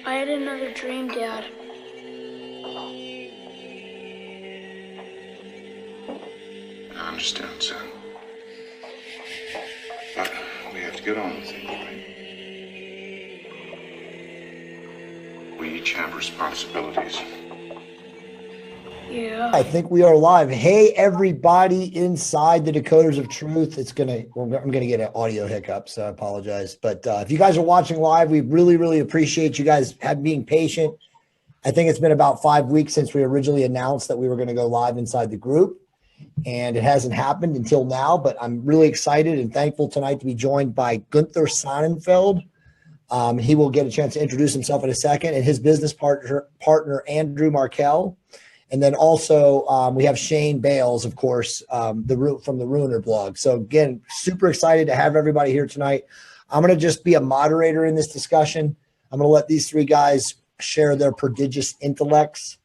I had another dream, Dad. I understand, son. But we have to get on with things, right? We each have responsibilities. Yeah. I think we are live. Hey, everybody inside the Decoders of Truth. I'm gonna get an audio hiccup, so I apologize. But if you guys are watching live, we really, really appreciate you guys being patient. I think it's been about 5 weeks since we originally announced that we were going to go live inside the group, and it hasn't happened until now. But I'm really excited and thankful tonight to be joined by Gunther Sonnenfeld. He will get a chance to introduce himself in a second, and his business partner Andrew Markell. And then also we have Shane Bales, of course, from the Ruiner blog. So again, super excited to have everybody here tonight. I'm going to just be a moderator in this discussion. I'm going to let these three guys share their prodigious intellects,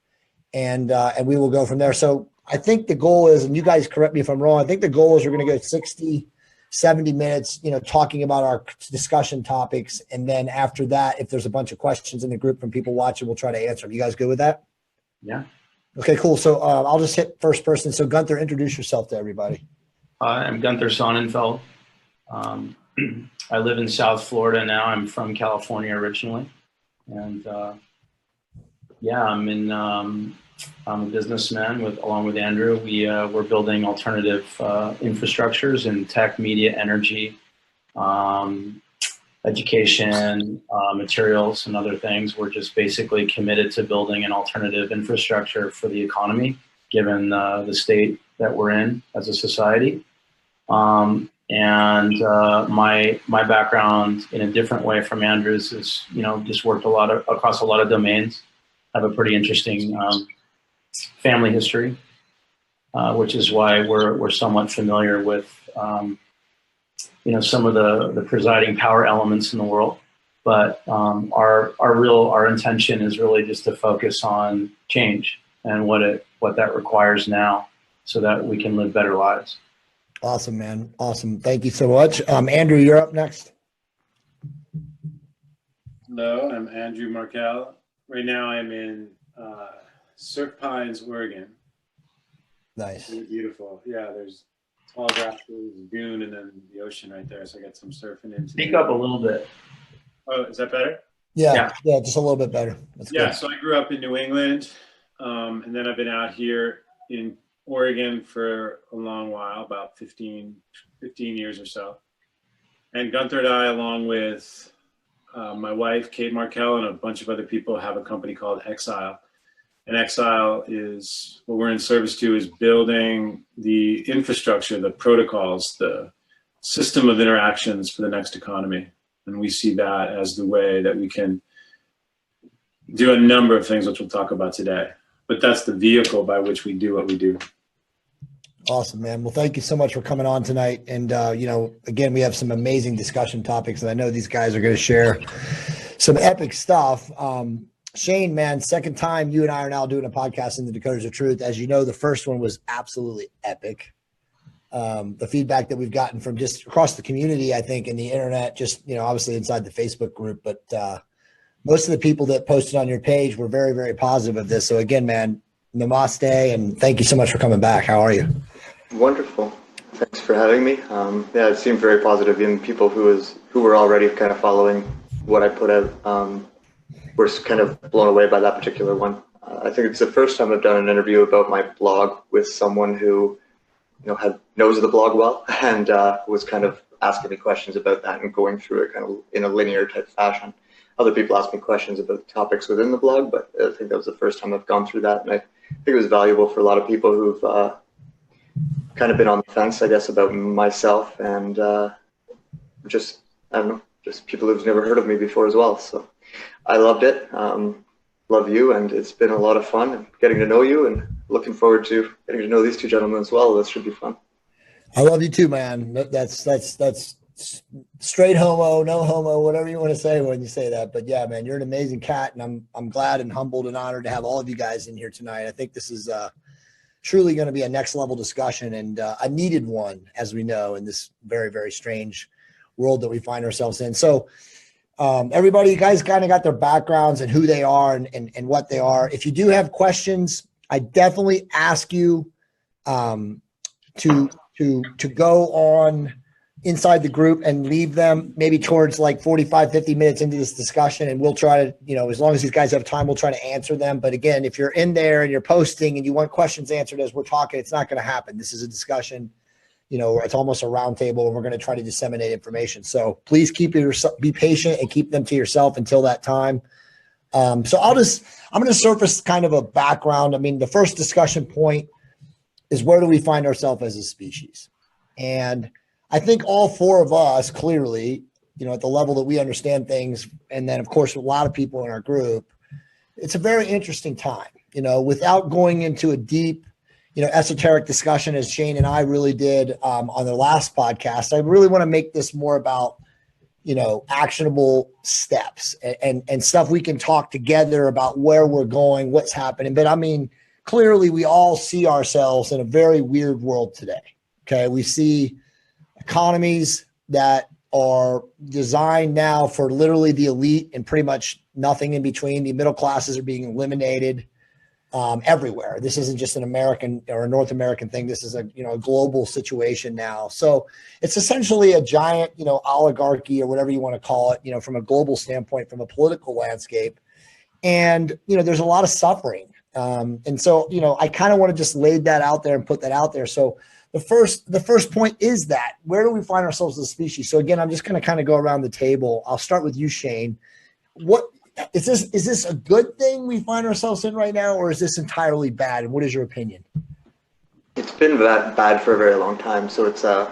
and we will go from there. So I think the goal is, and you guys correct me if I'm wrong, I think the goal is we're going to go 60, 70 minutes, talking about our discussion topics. And then after that, if there's a bunch of questions in the group from people watching, we'll try to answer them. You guys good with that? Yeah. Okay, cool. So I'll just hit first person. So Gunther, introduce yourself to everybody. I'm Gunther Sonnenfeld. I live in South Florida now. I'm from California originally. And I'm a businessman along with Andrew. We're building alternative infrastructures in tech, media, energy, education, materials, and other things. We're just basically committed to building an alternative infrastructure for the economy, given the state that we're in as a society. My background, in a different way from Andrew's, is just worked across a lot of domains. I have a pretty interesting family history, which is why we're somewhat familiar with some of the presiding power elements in the world. But our intention is really just to focus on change and what that requires now, so that we can live better lives. Awesome, man. Awesome. Thank you so much. Andrew, you're up next. Hello, I'm Andrew Markell. Right now I'm in Surf Pines, Oregon. Nice. It's beautiful. Yeah, there's tall grasses, dune, and then the ocean right there. So I got some surfing in. Speak up a little bit. Oh, is that better? Yeah, just a little bit better. That's good. So I grew up in New England, and then I've been out here in Oregon for a long while, about 15 years or so. And Gunther and I, along with my wife, Kate Markell, and a bunch of other people, have a company called Exile. And Exile is, what we're in service to is building the infrastructure, the protocols, the system of interactions for the next economy. And we see that as the way that we can do a number of things, which we'll talk about today. But that's the vehicle by which we do what we do. Awesome, man. Well, thank you so much for coming on tonight. And, again, we have some amazing discussion topics, and I know these guys are going to share some epic stuff. Shane, man, second time you and I are now doing a podcast in the Decoders of Truth. As you know, the first one was absolutely epic. The feedback that we've gotten from just across the community, I think, and the internet, just, obviously inside the Facebook group, but most of the people that posted on your page were very, very positive of this. So again, man, namaste, and thank you so much for coming back. How are you? Wonderful. Thanks for having me. It seemed very positive. Even people who were already kind of following what I put out were kind of blown away by that particular one. I think it's the first time I've done an interview about my blog with someone who, knows the blog well, and was kind of asking me questions about that and going through it kind of in a linear type fashion. Other people asked me questions about topics within the blog, but I think that was the first time I've gone through that, and I think it was valuable for a lot of people who've kind of been on the fence, I guess, about myself, and just people who've never heard of me before as well. So I loved it. Love you, and it's been a lot of fun and getting to know you, and looking forward to getting to know these two gentlemen as well. This should be fun. I love you too, man. That's straight homo, no homo, whatever you want to say when you say that. But yeah, man, you're an amazing cat, and I'm glad and humbled and honored to have all of you guys in here tonight. I think this is truly going to be a next level discussion, and a needed one, as we know, in this very, very strange world that we find ourselves in. So Everybody, you guys kind of got their backgrounds and who they are and what they are. If you do have questions, I definitely ask you to go on inside the group and leave them maybe towards like 45, 50 minutes into this discussion. And we'll try to, as long as these guys have time, we'll try to answer them. But again, if you're in there and you're posting and you want questions answered as we're talking, it's not going to happen. This is a discussion, it's almost a round table, and we're going to try to disseminate information. So please be patient and keep them to yourself until that time. So I'm going to surface kind of a background. I mean, the first discussion point is, where do we find ourselves as a species? And I think all four of us clearly, at the level that we understand things, and then of course a lot of people in our group, it's a very interesting time, without going into a deep, esoteric discussion as Shane and I really did on the last podcast. I really want to make this more about, actionable steps and stuff we can talk together about where we're going, what's happening. But I mean, clearly we all see ourselves in a very weird world today. Okay. We see economies that are designed now for literally the elite and pretty much nothing in between. The middle classes are being eliminated everywhere. This isn't just an American or a North American thing. This is a global situation now. So it's essentially a giant oligarchy, or whatever you want to call it, from a global standpoint, from a political landscape. And there's a lot of suffering. And so I kind of want to just lay that out there and put that out there. So the first point is that, where do we find ourselves as a species? So again, I'm just going to kind of go around the table. I'll start with you, Shane. What is this? Is this a good thing we find ourselves in right now, or is this entirely bad? And what is your opinion? It's been bad for a very long time, so it's a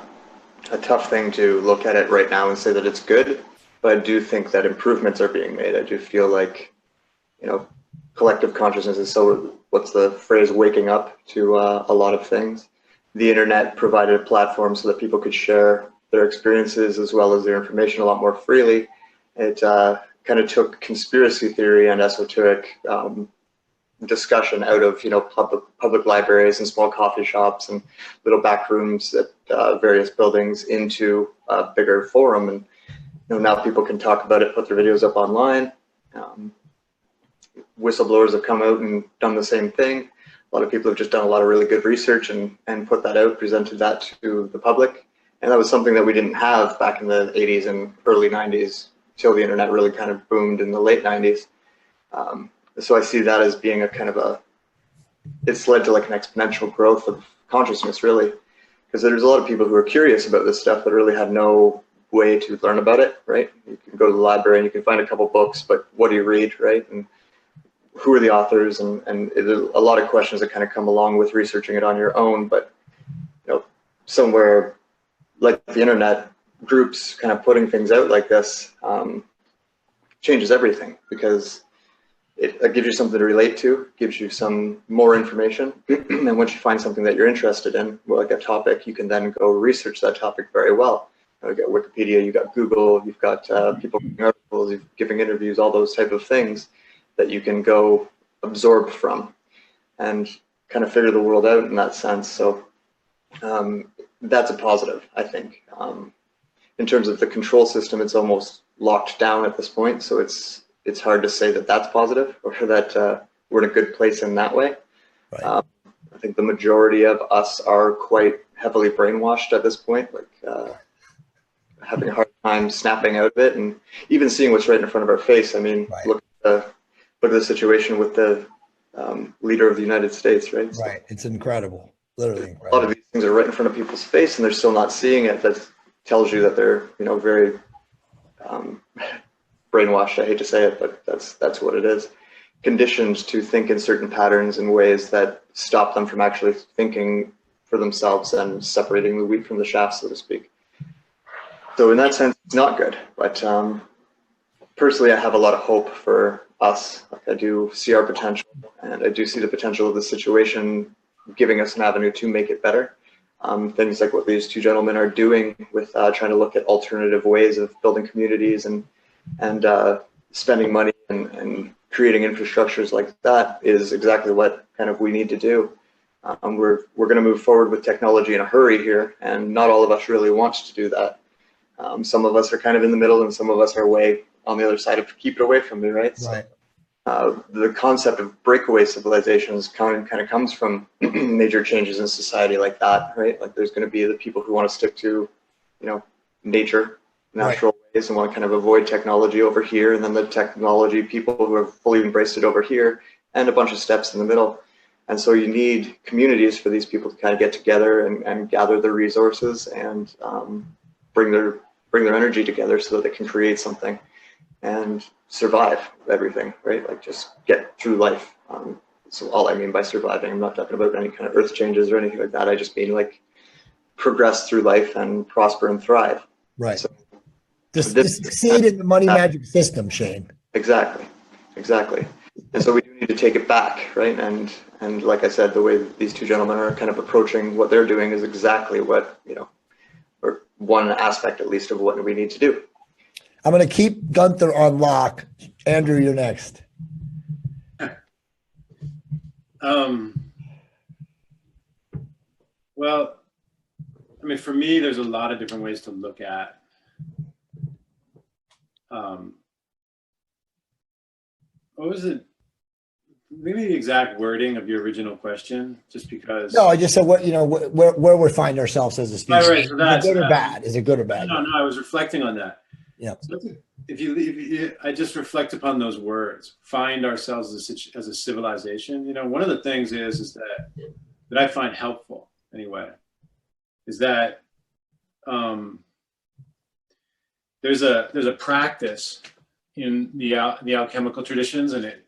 tough thing to look at it right now and say that it's good. But I do think that improvements are being made. I do feel like, collective consciousness is what's the phrase, waking up to a lot of things. The internet provided a platform so that people could share their experiences as well as their information a lot more freely. It kind of took conspiracy theory and esoteric discussion out of public libraries and small coffee shops and little back rooms at various buildings into a bigger forum. And now people can talk about it, put their videos up online. Whistleblowers have come out and done the same thing. A lot of people have just done a lot of really good research and put that out, presented that to the public. And that was something that we didn't have back in the 80s and early 90s, till the internet really kind of boomed in the late 90s. So I see that as being it's led to like an exponential growth of consciousness, really. Because there's a lot of people who are curious about this stuff, but really have no way to learn about it, right? You can go to the library and you can find a couple books, but what do you read, right? And who are the authors, and there's a lot of questions that kind of come along with researching it on your own. But somewhere like the internet, groups kind of putting things out like this changes everything, because it gives you something to relate to, gives you some more information. And once you find something that you're interested in, like a topic, you can then go research that topic very well. You've got Wikipedia, you've got Google, you've got people writing articles, giving interviews, all those type of things that you can go absorb from and kind of figure the world out in that sense. So that's a positive, I think. In terms of the control system, it's almost locked down at this point. So it's hard to say that that's positive, or that we're in a good place in that way. Right. I think the majority of us are quite heavily brainwashed at this point, like having a hard time snapping out of it, and even seeing what's right in front of our face. I mean, right. Look at the situation with the leader of the United States, right? Right. It's incredible. Literally incredible. A lot of these things are right in front of people's face, and they're still not seeing it. That tells you that they're, very brainwashed. I hate to say it, but that's what it is. Conditioned to think in certain patterns in ways that stop them from actually thinking for themselves and separating the wheat from the chaff, so to speak. So in that sense, it's not good. But personally, I have a lot of hope for us. Like, I do see our potential, and I do see the potential of the situation giving us an avenue to make it better. Things like what these two gentlemen are doing with trying to look at alternative ways of building communities and spending money and creating infrastructures like that is exactly what kind of we need to do. We're going to move forward with technology in a hurry here, and not all of us really want to do that. Some of us are kind of in the middle, and some of us are way on the other side of keep it away from me, right? Right. So, the concept of breakaway civilizations kind of comes from major changes in society like that, right? Like there's going to be the people who want to stick to, nature, natural ways, and want to kind of avoid technology over here, and then the technology people who have fully embraced it over here, and a bunch of steps in the middle. And so you need communities for these people to kind of get together and gather their resources and bring their energy together so that they can create something and survive everything, right? Like just get through life. So all I mean by surviving, I'm not talking about any kind of earth changes or anything like that. I just mean like progress through life and prosper and thrive. Right. So Just succeed in the money magic system, Shane. Exactly. And so we do need to take it back, right? And like I said, the way that these two gentlemen are kind of approaching what they're doing is exactly what, or one aspect at least of what we need to do. I'm going to keep Gunther on lock. Andrew, you're next. Well, I mean, for me, there's a lot of different ways to look at what was it? Maybe the exact wording of your original question, just because. No, I just said where we find ourselves as a species. Right, so that's, is it good or bad? Is it good or bad? No, I was reflecting on that. Yeah. So if you, I just reflect upon those words. Find ourselves as a civilization. One of the things is that I find helpful anyway, is that there's a practice in the alchemical traditions, and it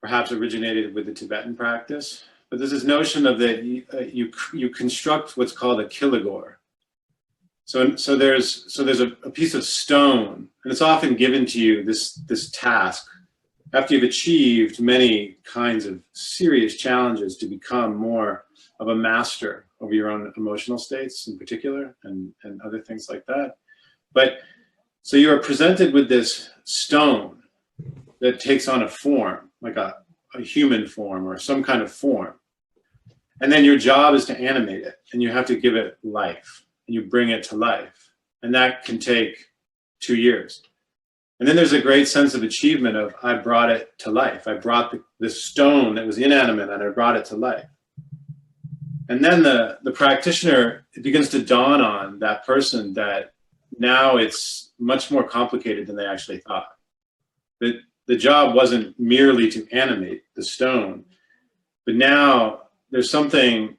perhaps originated with the Tibetan practice. But there's this notion of that you construct what's called a kilogore. So there's a piece of stone, and it's often given to you this task after you've achieved many kinds of serious challenges to become more of a master over your own emotional states in particular, and other things like that. But so you are presented with this stone that takes on a form, like a human form or some kind of form. And then your job is to animate it, and you have to give it life, and you bring it to life. And that can take 2 years. And then there's a great sense of achievement of, I brought it to life. I brought the stone that was inanimate, and I brought it to life. And then the practitioner, it begins to dawn on that person that now it's much more complicated than they actually thought. That the job wasn't merely to animate the stone, but now there's something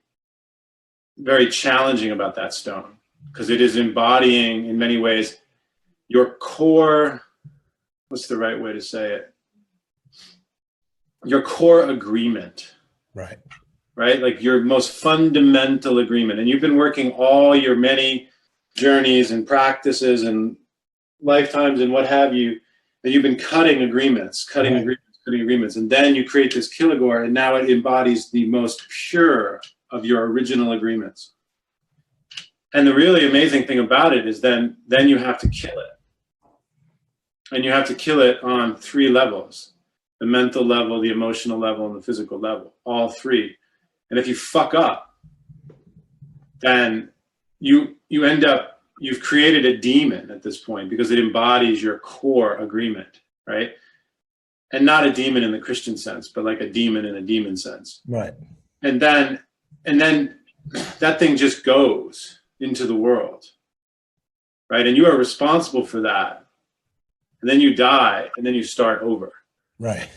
very challenging about that stone, because it is embodying in many ways your core, what's the right way to say it? Your core agreement. Right. Right? Like your most fundamental agreement. And you've been working all your many journeys and practices and lifetimes and what have you, that you've been cutting agreements. And then you create this kilogore, and now it embodies the most pure of your original agreements. And the really amazing thing about it is then you have to kill it. And you have to kill it on 3 levels: the mental level, the emotional level, and the physical level, all 3. And if you fuck up, then you end up, you've created a demon at this point, because it embodies your core agreement, right? And not a demon in the Christian sense, but like a demon in a demon sense. Right. And then that thing just goes into the world, right? And you are responsible for that. And then you die, and then you start over. Right.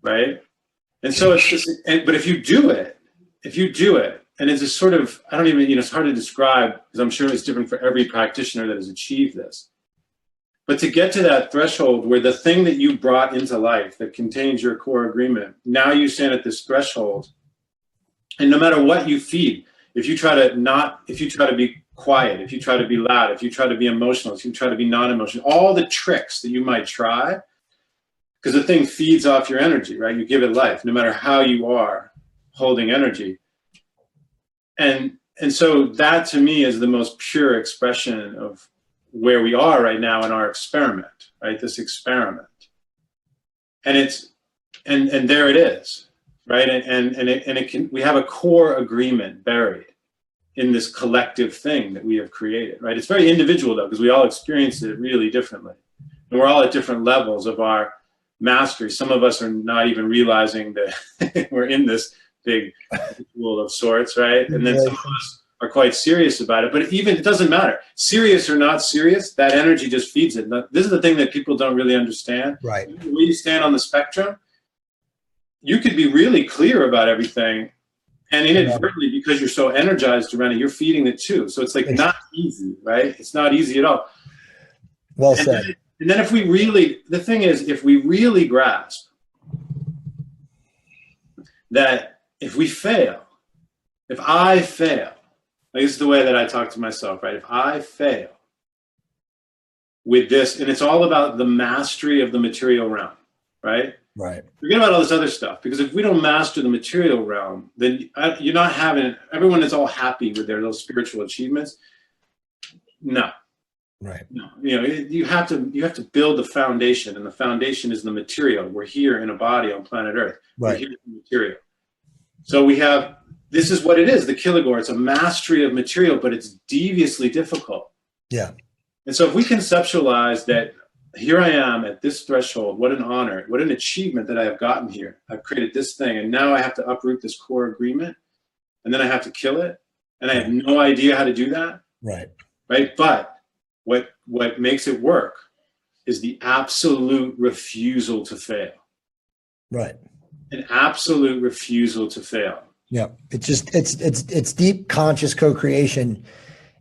Right? And so it's just, but if you do it, and it's a sort of, I don't even, it's hard to describe, because I'm sure it's different for every practitioner that has achieved this. But to get to that threshold where the thing that you brought into life that contains your core agreement, now you stand at this threshold, and no matter what you feed, if you try to be quiet, if you try to be loud, if you try to be emotional, if you try to be non-emotional, all the tricks that you might try, because the thing feeds off your energy, right? You give it life, no matter how you are holding energy. And so that to me is the most pure expression of where we are right now in our experiment, right? This experiment. And there it is, right? And it can, we have a core agreement buried in this collective thing that we have created, right? It's very individual though, because we all experience it really differently. And we're all at different levels of our mastery. Some of us are not even realizing that we're in this big ritual of sorts, right? And then some of us are quite serious about it, but even it doesn't matter. Serious or not serious, that energy just feeds it. This is the thing that people don't really understand. Right. Where you stand on the spectrum, you could be really clear about everything, and inadvertently, because you're so energized around it, you're feeding it too. So it's like not easy, right? It's not easy at all. Well said. And then if we really, the thing is, if we really grasp that if we fail, if I fail, like this is the way that I talk to myself, right? If I fail with this, and it's all about the mastery of the material realm, right? Right. Forget about all this other stuff, because if we don't master the material realm, then you're not having, everyone is all happy with their little spiritual achievements. No. Right. No. You know, you have to build the foundation, and the foundation is the material. We're here in a body on planet Earth. Right. We're here in material. So we have, this is what it is, the Killigore. It's a mastery of material, but it's deviously difficult. Yeah. And so if we conceptualize that, here I am at this threshold, what an honor, what an achievement that I have gotten here. I've created this thing, and now I have to uproot this core agreement, and then I have to kill it, and I have no idea how to do that. Right. Right. But what makes it work is the absolute refusal to fail. Right. An absolute refusal to fail. Yeah. It's just, it's deep conscious co-creation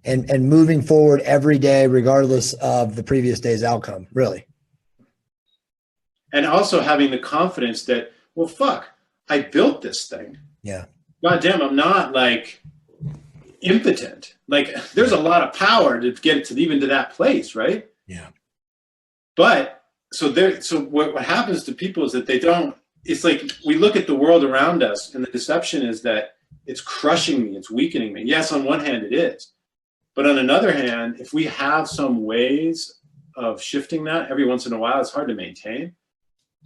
and moving forward every day, regardless of the previous day's outcome, really. And also having the confidence that, well, fuck, I built this thing. Yeah. God damn, I'm not like impotent. Like there's a lot of power to get to even to that place, right? Yeah. But so what happens to people is that they don't, it's like we look at the world around us, and the deception is that it's crushing me, it's weakening me. Yes, on one hand it is. But on another hand, if we have some ways of shifting that every once in a while, it's hard to maintain.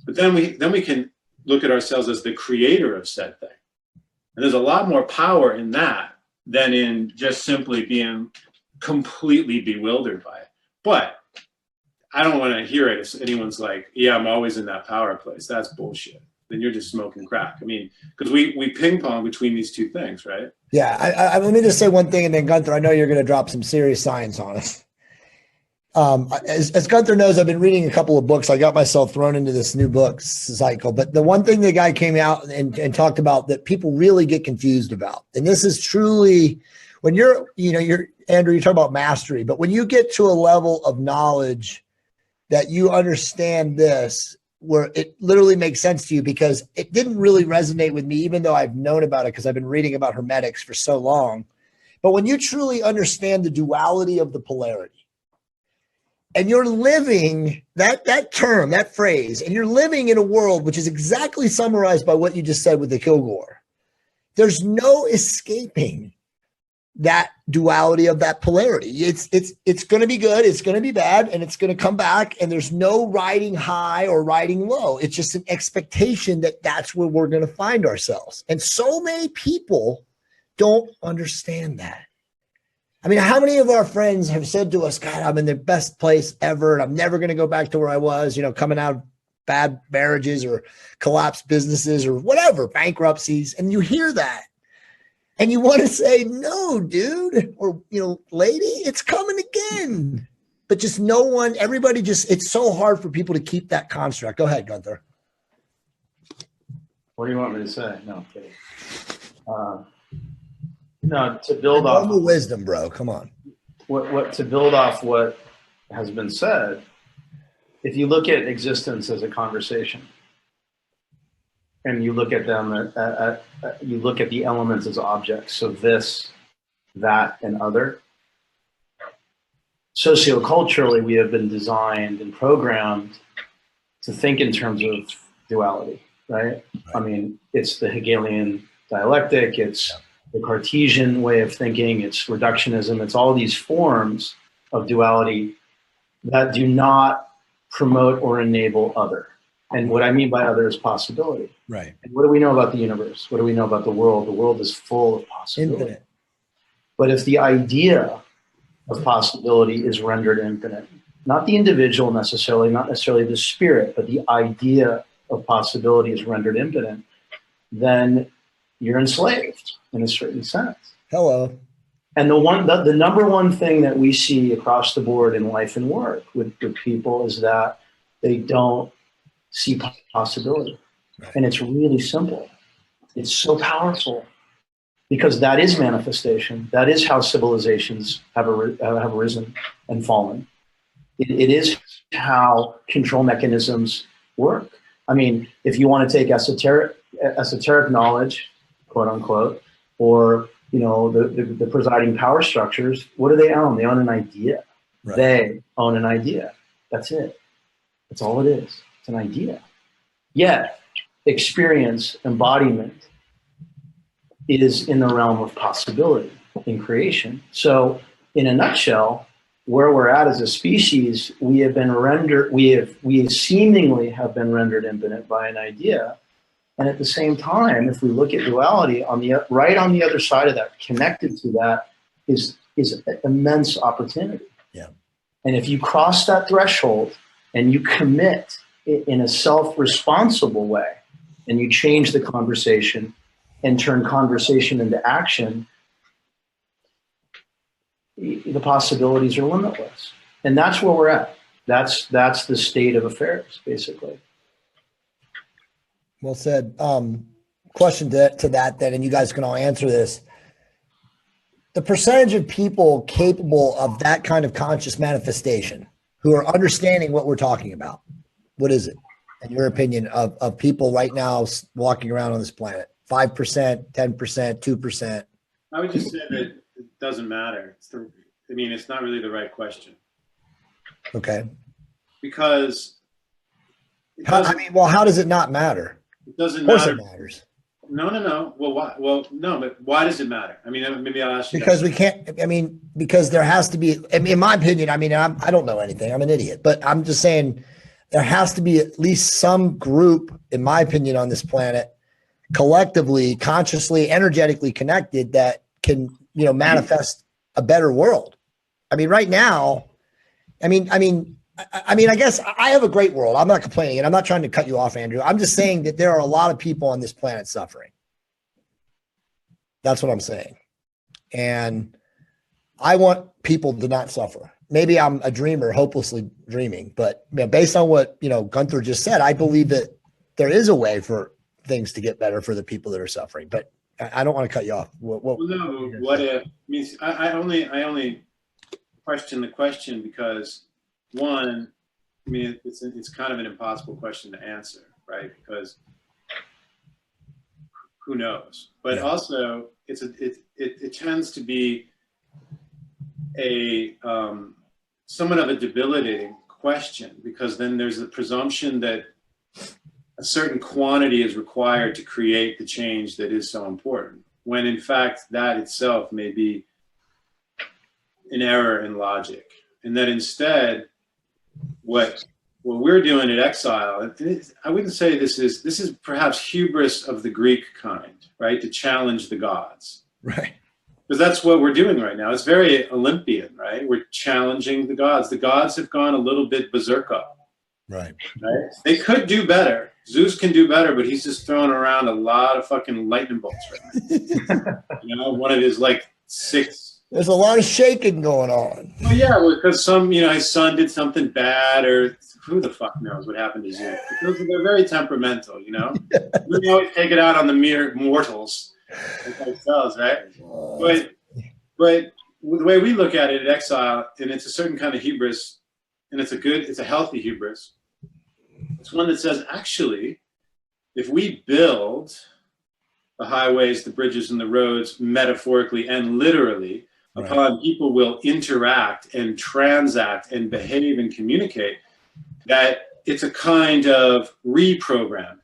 But then we can look at ourselves as the creator of said thing. And there's a lot more power in that than in just simply being completely bewildered by it. But I don't want to hear it if anyone's like, yeah, I'm always in that power place. That's bullshit. Then you're just smoking crack. I mean, because we ping pong between these two things, right? Yeah. Let me just say one thing, and then Gunther, I know you're going to drop some serious science on us. As Gunther knows, I've been reading a couple of books. I got myself thrown into this new book cycle. But the one thing the guy came out and talked about that people really get confused about, and this is truly when you're Andrew, you talk about mastery, but when you get to a level of knowledge that you understand this, where it literally makes sense to you, because it didn't really resonate with me, even though I've known about it because I've been reading about hermetics for so long. But when you truly understand the duality of the polarity, and you're living that term, that phrase, and you're living in a world which is exactly summarized by what you just said with the Kilgore, there's no escaping that duality of that polarity. It's going to be good, it's going to be bad, and it's going to come back, and there's no riding high or riding low. It's just an expectation that that's where we're going to find ourselves. And so many people don't understand that. I mean, how many of our friends have said to us, God, I'm in the best place ever, and I'm never going to go back to where I was, coming out of bad marriages or collapsed businesses or whatever, bankruptcies. And you hear that. And you want to say, no, dude, or, lady, it's coming again. But just it's so hard for people to keep that construct. Go ahead, Gunther. What do you want me to say? No, I'm kidding. No, to build off normal wisdom, bro. Come on. To build off what has been said, if you look at existence as a conversation, and you look at them, you look at the elements as objects, so this, that, and other. Socioculturally, we have been designed and programmed to think in terms of duality, right? I mean, it's the Hegelian dialectic, it's the Cartesian way of thinking, it's reductionism, it's all these forms of duality that do not promote or enable other. And what I mean by other is possibility. Right. And what do we know about the universe? What do we know about the world? The world is full of possibility. Infinite. But if the idea of possibility is rendered infinite, not the individual necessarily, not necessarily the spirit, but the idea of possibility is rendered infinite, then you're enslaved in a certain sense. Hello. And the number one thing that we see across the board in life and work with people is that they don't see possibility. Right. And it's really simple. It's so powerful because that is manifestation. That is how civilizations have arisen and fallen. It is how control mechanisms work. I mean, if you want to take esoteric knowledge, quote unquote, or the presiding power structures, what do they own? They own an idea. Right. They own an idea. That's it. That's all it is. It's an idea. Yet, experience, embodiment is in the realm of possibility in creation. So, in a nutshell, where we're at as a species, we have seemingly have been rendered infinite by an idea. And at the same time, if we look at duality, right on the other side of that, connected to that, is an immense opportunity. Yeah. And if you cross that threshold and you commit in a self-responsible way, and you change the conversation and turn conversation into action, the possibilities are limitless. And that's where we're at. That's the state of affairs, basically. Well said. Question to that then, and you guys can all answer this. The percentage of people capable of that kind of conscious manifestation who are understanding what we're talking about, what is it, in your opinion, of people right now walking around on this planet? 5%, 10%, 2%? I would just say that it doesn't matter. It's not really the right question. Okay. Because how does it not matter? It doesn't matter. Of course it matters. No. Well, why? Well, no, but why does it matter? I mean, maybe I'll ask you. Because we can't, because there has to be, in my opinion, I don't know anything. I'm an idiot, but I'm just saying there has to be at least some group, in my opinion, on this planet, collectively, consciously, energetically connected that can, manifest a better world. I mean, right now, I guess I have a great world. I'm not complaining, and I'm not trying to cut you off, Andrew. I'm just saying that there are a lot of people on this planet suffering. That's what I'm saying. And I want people to not suffer. Maybe I'm a dreamer, hopelessly dreaming, but based on what, Gunther just said, I believe that there is a way for things to get better for the people that are suffering, but I don't want to cut you off. What if? I only question the question because one, it's kind of an impossible question to answer, right? Because who knows? But also, it tends to be a somewhat of a debilitating question because then there's the presumption that a certain quantity is required to create the change that is so important, when in fact that itself may be an error in logic, and that instead what we're doing at Exile, I wouldn't say this is perhaps hubris of the Greek kind, right? To challenge the gods, right? Because that's what we're doing right now. It's very Olympian, right? We're challenging the gods. The gods have gone a little bit berserker. Right. They could do better. Zeus can do better, but he's just throwing around a lot of fucking lightning bolts right now. One of his 6. There's a lot of shaking going on. Well, yeah, because his son did something bad, or who the fuck knows what happened to Zeus. They're very temperamental, We always take it out on the mere mortals, like ourselves, right? But the way we look at it at Exile, and it's a certain kind of hubris, and it's a healthy hubris. It's one that says, actually, if we build the highways, the bridges, and the roads metaphorically and literally upon people will interact and transact and behave and communicate, that it's a kind of reprogramming,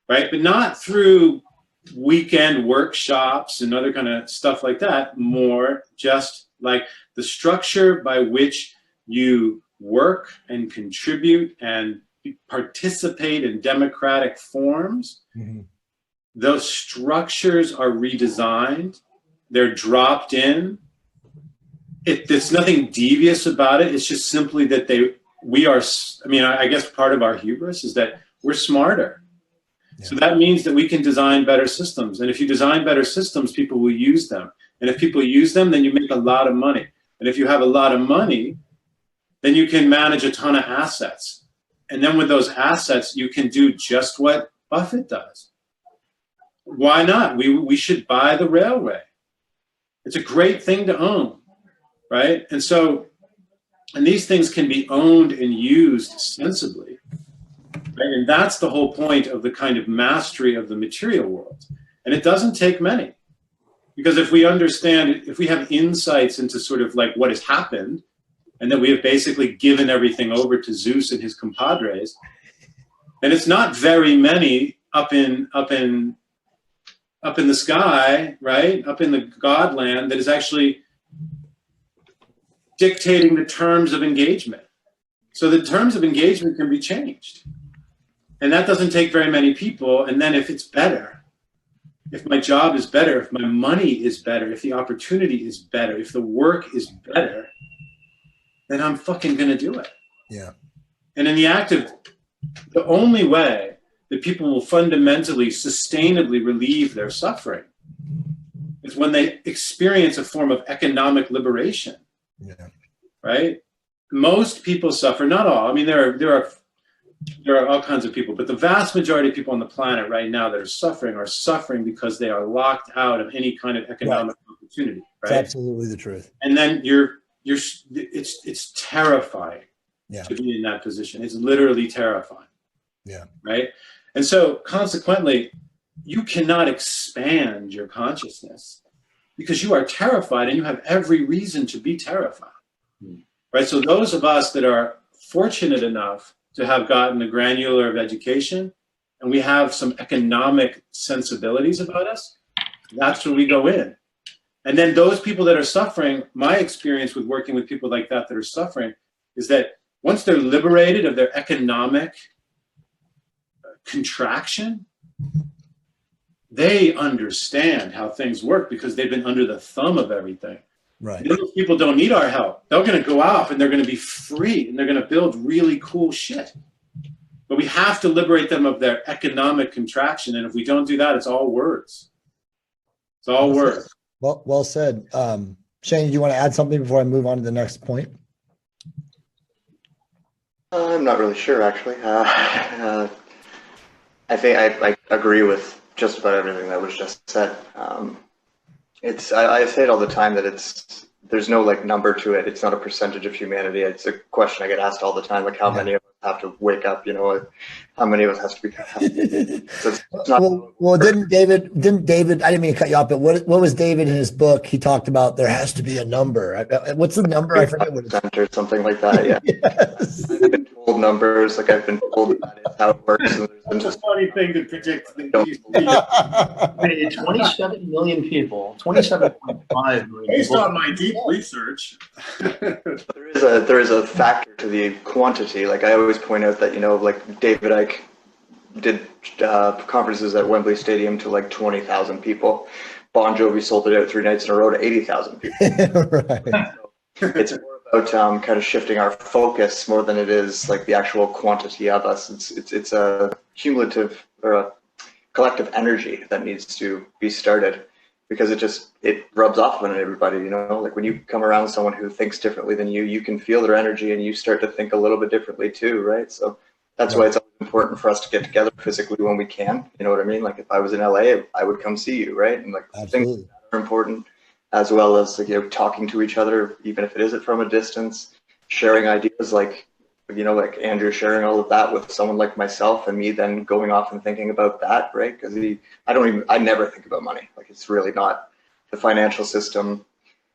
right? But not through weekend workshops and other kind of stuff like that, more just like the structure by which you work and contribute and participate in democratic forms. Mm-hmm. Those structures are redesigned they're dropped in. There's nothing devious about it. It's just simply that I guess part of our hubris is that we're smarter. Yeah. So that means that we can design better systems. And if you design better systems, people will use them. And if people use them, then you make a lot of money. And if you have a lot of money, then you can manage a ton of assets. And then with those assets, you can do just what Buffett does. Why not? We should buy the railway. It's a great thing to own, right? And these things can be owned and used sensibly. Right? And that's the whole point of the kind of mastery of the material world. And it doesn't take many. Because if we have insights into sort of like what has happened, and that we have basically given everything over to Zeus and his compadres, then it's not very many up in the sky, right? Up in the Godland that is actually dictating the terms of engagement. So the terms of engagement can be changed. And that doesn't take very many people. And then if it's better, if my job is better, if my money is better, if the opportunity is better, if the work is better, then I'm fucking gonna do it. Yeah. And in the only way that people will fundamentally, sustainably relieve their suffering is when they experience a form of economic liberation. Yeah. Right? Most people suffer, not all. I mean, there are all kinds of people, but the vast majority of people on the planet right now that are suffering because they are locked out of any kind of economic opportunity. Right? It's absolutely the truth. And then it's terrifying to be in that position. It's literally terrifying. Yeah. Right. And so consequently, you cannot expand your consciousness because you are terrified, and you have every reason to be terrified. Right. So those of us that are fortunate enough to have gotten a granular of education, and we have some economic sensibilities about us, that's where we go in. And then those people that are suffering, my experience with working with people like that are suffering is that once they're liberated of their economic contraction, they understand how things work because they've been under the thumb of everything. Right. Those people don't need our help. They're going to go off and they're going to be free and they're going to build really cool shit. But we have to liberate them of their economic contraction. And if we don't do that, it's all words. It's all words. Well said. Shane, do you want to add something before I move on to the next point? I'm not really sure, actually. I think I agree with just about everything that was just said. I say it all the time that there's no like number to it. It's not a percentage of humanity. It's a question I get asked all the time, like how many of us have to wake up, how many of us has to be. So it's not well, didn't David, I didn't mean to cut you off, but what was David in his book? He talked about there has to be a number. What's the number? I forget what it's or something like that. Yeah. Yes. I've been told numbers, like I've been told that is how it works. And It's a funny thing to predict. 27 million people, 27.5 million Based people. on my deep research. There is a factor to the quantity. Like I always point out that, like David Icke did conferences at Wembley Stadium to like 20,000 people. Bon Jovi sold it out 3 nights in a row to 80,000 people. Right. So it's more about kind of shifting our focus more than it is like the actual quantity of us. It's a cumulative or a collective energy that needs to be started, because it rubs off on everybody, like when you come around someone who thinks differently than you can feel their energy and you start to think a little bit differently too, right? So that's why it's important for us to get together physically when we can, you know what I mean? Like if I was in LA, I would come see you, right? And like Absolutely. things that are important, as well as like, talking to each other, even if it isn't from a distance, sharing ideas, like Andrew sharing all of that with someone like myself, and me then going off and thinking about that, right? Because I never think about money. Like it's really not, the financial system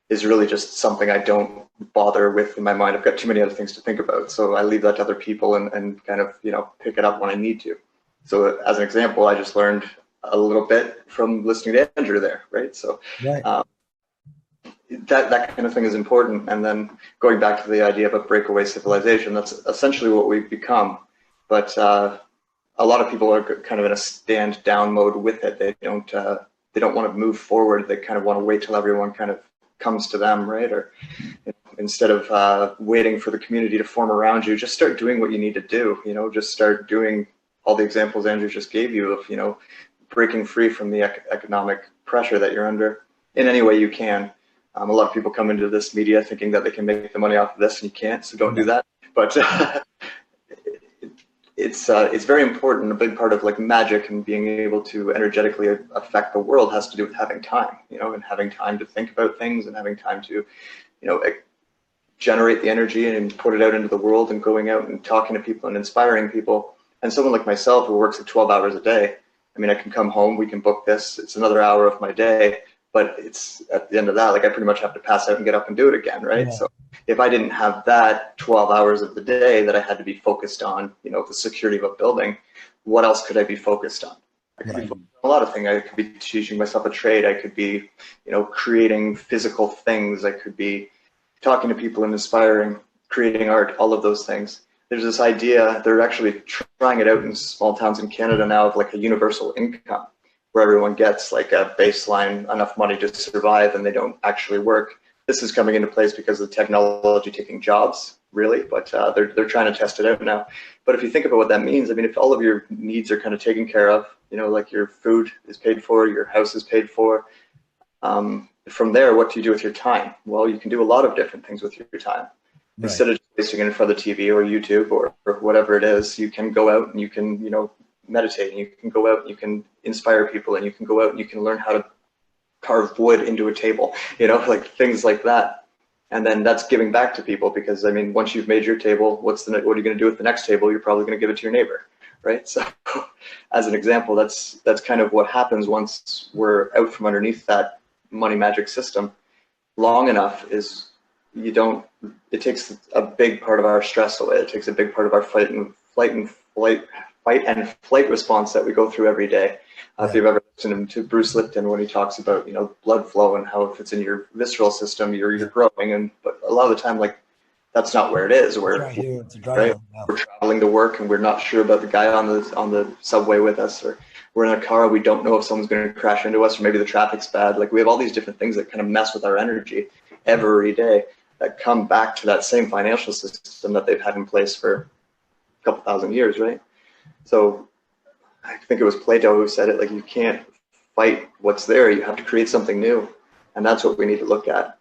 is really just something I don't bother with in my mind. I've got too many other things to think about. So I leave that to other people and kind of, pick it up when I need to. So as an example, I just learned a little bit from listening to Andrew there, right? So Right. That kind of thing is important. And then going back to the idea of a breakaway civilization, that's essentially what we've become. But a lot of people are kind of in a stand down mode with it. They don't they don't want to move forward. They kind of want to wait till everyone kind of comes to them, right? Or instead of waiting for the community to form around you, just start doing what you need to do. Just start doing all the examples Andrew just gave you of, breaking free from the economic pressure that you're under in any way you can. A lot of people come into this media thinking that they can make the money off of this, and you can't, so don't do that. But it's very important. A big part of like magic and being able to energetically affect the world has to do with having time, and having time to think about things and having time to, generate the energy and put it out into the world and going out and talking to people and inspiring people. And someone like myself who works at 12 hours a day, I can come home, we can book this, it's another hour of my day, but it's at the end of that, like I pretty much have to pass out and get up and do it again, right? Yeah. So if I didn't have that 12 hours of the day that I had to be focused on, the security of a building, what else could I be focused on? I could be focused on a lot of things. I could be teaching myself a trade. I could be, creating physical things. I could be talking to people and inspiring, creating art, all of those things. There's this idea, they're actually trying it out in small towns in Canada now of like a universal income where everyone gets like a baseline, enough money to survive and they don't actually work. This is coming into place because of the technology taking jobs, really, but they're trying to test it out now. But if you think about what that means, if all of your needs are kind of taken care of, like your food is paid for, your house is paid for, from there, what do you do with your time? Well, you can do a lot of different things with your time. Right. Instead of just wasting it in front of the TV or YouTube or whatever it is, you can go out and you can, meditate, and you can go out and you can inspire people, and you can go out and you can learn how to carve wood into a table, like things like that. And then that's giving back to people because, once you've made your table, what are you going to do with the next table? You're probably going to give it to your neighbor, right? So as an example, that's kind of what happens once we're out from underneath that money magic system long enough is it takes a big part of our stress away. It takes a big part of our fight and flight response that we go through every day. If you've ever listened to Bruce Lipton when he talks about, blood flow and how if it's in your visceral system, you're growing. But a lot of the time, like, that's not where it is. We're traveling to work and we're not sure about the guy on the subway with us, or we're in a car, we don't know if someone's going to crash into us, or maybe the traffic's bad. Like, we have all these different things that kind of mess with our energy every day that come back to that same financial system that they've had in place for a couple thousand years, right? So I think it was Plato who said it, like, you can't fight what's there, you have to create something new. And that's what we need to look at.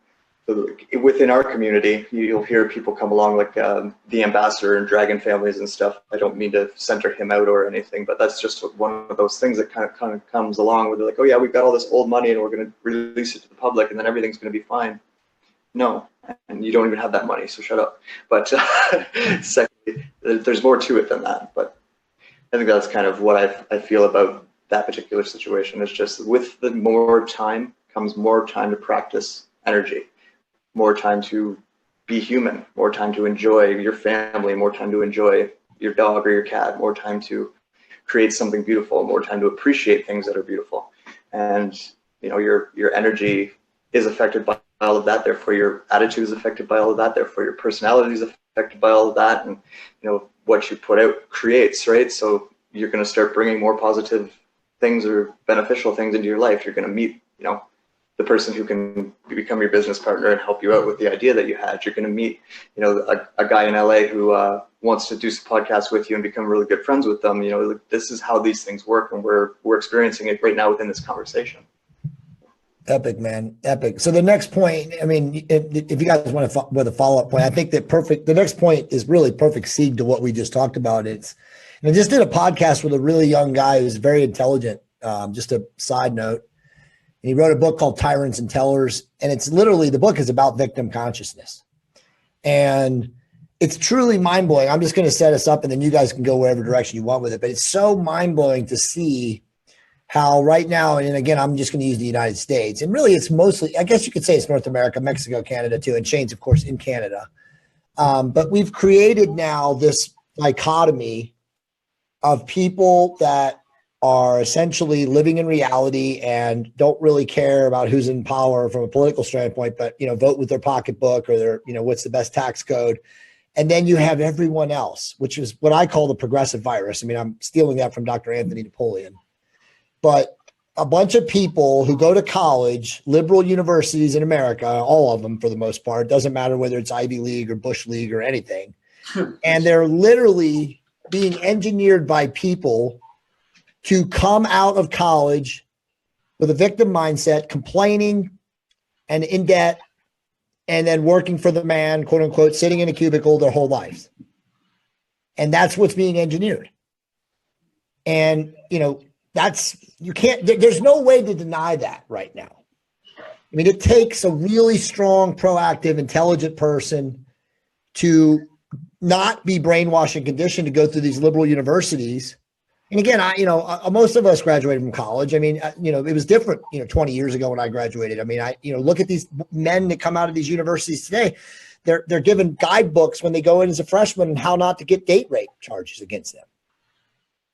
So within our community, you'll hear people come along like the ambassador and dragon families and stuff. I don't mean to center him out or anything, but that's just one of those things that kind of comes along where they're like, oh yeah, we've got all this old money and we're going to release it to the public and then everything's going to be fine. No, and you don't even have that money, so shut up. But secondly, there's more to it than that. But I think that's kind of what I feel about that particular situation. Is just with the more time comes more time to practice energy, more time to be human, more time to enjoy your family, more time to enjoy your dog or your cat, more time to create something beautiful, more time to appreciate things that are beautiful. And your energy is affected by all of that, therefore your attitude is affected by all of that, therefore your personality is affected by all of that, and what you put out creates, right? So you're going to start bringing more positive things or beneficial things into your life. You're going to meet the person who can become your business partner and help you out with the idea that you had. You're going to meet a guy in LA who wants to do some podcasts with you and become really good friends with them. This is how these things work, and we're experiencing it right now within this conversation. Epic, man. Epic. So the next point, if you guys want to with a follow-up point, I think that the next point is really perfect seed to what we just talked about. I just did a podcast with a really young guy who's very intelligent. Just a side note. And he wrote a book called Tyrants and Tellers. And it's literally, the book is about victim consciousness. And it's truly mind-blowing. I'm just going to set us up and then you guys can go wherever direction you want with it. But it's so mind-blowing to see how right now, and again, I'm just going to use the United States, and really it's mostly, I guess you could say it's North America, Mexico, Canada too, and Shane's, of course, in Canada. But we've created now this dichotomy of people that are essentially living in reality and don't really care about who's in power from a political standpoint, but, vote with their pocketbook or their, what's the best tax code. And then you have everyone else, which is what I call the progressive virus. I'm stealing that from Dr. Anthony Napoleon. But a bunch of people who go to college, liberal universities in America, all of them for the most part, doesn't matter whether it's Ivy League or Bush League or anything. And they're literally being engineered by people to come out of college with a victim mindset, complaining and in debt, and then working for the man, quote unquote, sitting in a cubicle their whole lives. And that's what's being engineered. And, you know, there's no way to deny that right now. I mean, it takes a really strong, proactive, intelligent person to not be brainwashed and conditioned to go through these liberal universities. And again, most of us graduated from college. I mean, it was different, 20 years ago when I graduated. I mean, look at these men that come out of these universities today. They're given guidebooks when they go in as a freshman and how not to get date rape charges against them.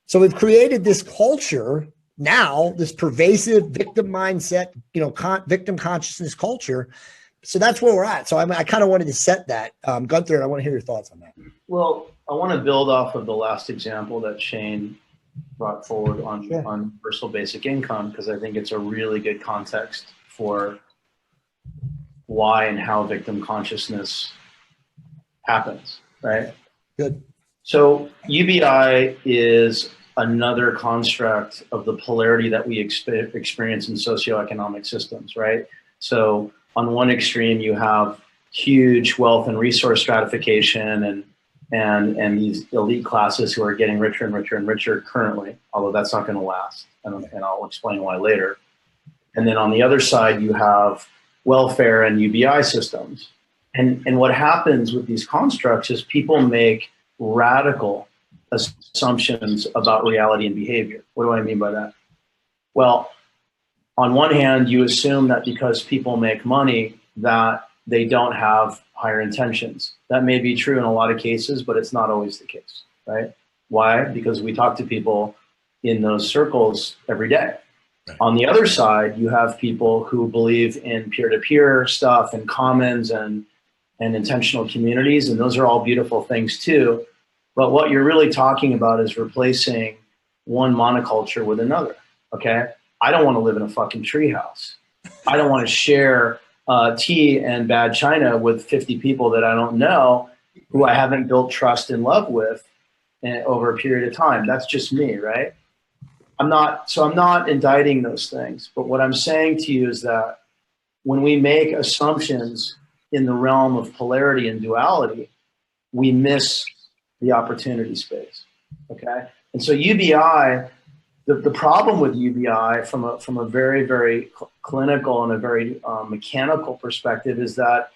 So we've created this culture now, this pervasive victim mindset, victim consciousness culture. So that's where we're at. So I kind of wanted to set that. Gunther, I want to hear your thoughts on that. Well, I want to build off of the last example that Shane brought forward on universal basic income, because I think it's a really good context for why and how victim consciousness happens, right? Good. So UBI is another construct of the polarity that we experience in socioeconomic systems, right? So on one extreme, you have huge wealth and resource stratification and these elite classes who are getting richer and richer and richer currently, although that's not going to last, and I'll explain why later. And then on the other side, you have welfare and UBI systems. And what happens with these constructs is people make radical assumptions about reality and behavior. What do I mean by that? Well, on one hand, you assume that because people make money that they don't have higher intentions. That may be true in a lot of cases, but it's not always the case, right? Why? Because we talk to people in those circles every day. Right. On the other side, you have people who believe in peer-to-peer stuff and commons and intentional communities, and those are all beautiful things too. But what you're really talking about is replacing one monoculture with another, okay? I don't want to live in a fucking treehouse. I don't want to share tea and bad china with 50 people that I don't know, who I haven't built trust and love with over a period of time. That's just me, right? I'm not indicting those things. But what I'm saying to you is that when we make assumptions in the realm of polarity and duality, we miss the opportunity space, okay? And so UBI, the problem with UBI from a very, very clinical and a very mechanical perspective is that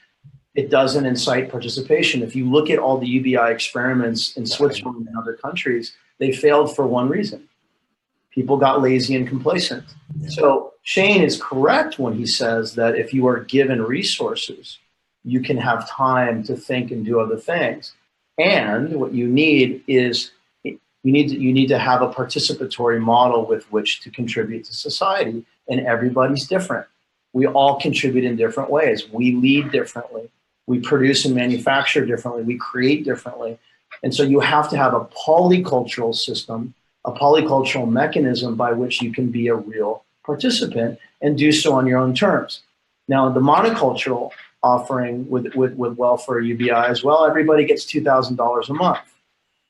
it doesn't incite participation. If you look at all the UBI experiments in Switzerland and other countries, they failed for one reason. People got lazy and complacent. Yeah. So Shane is correct when he says that if you are given resources, you can have time to think and do other things. And what you need is you need to have a participatory model with which to contribute to society. And everybody's different. We all contribute in different ways. We lead differently. We produce and manufacture differently. We create differently. And so you have to have a polycultural system, a polycultural mechanism by which you can be a real participant and do so on your own terms. Now, the monocultural offering with welfare UBI as well, everybody gets $2,000 a month.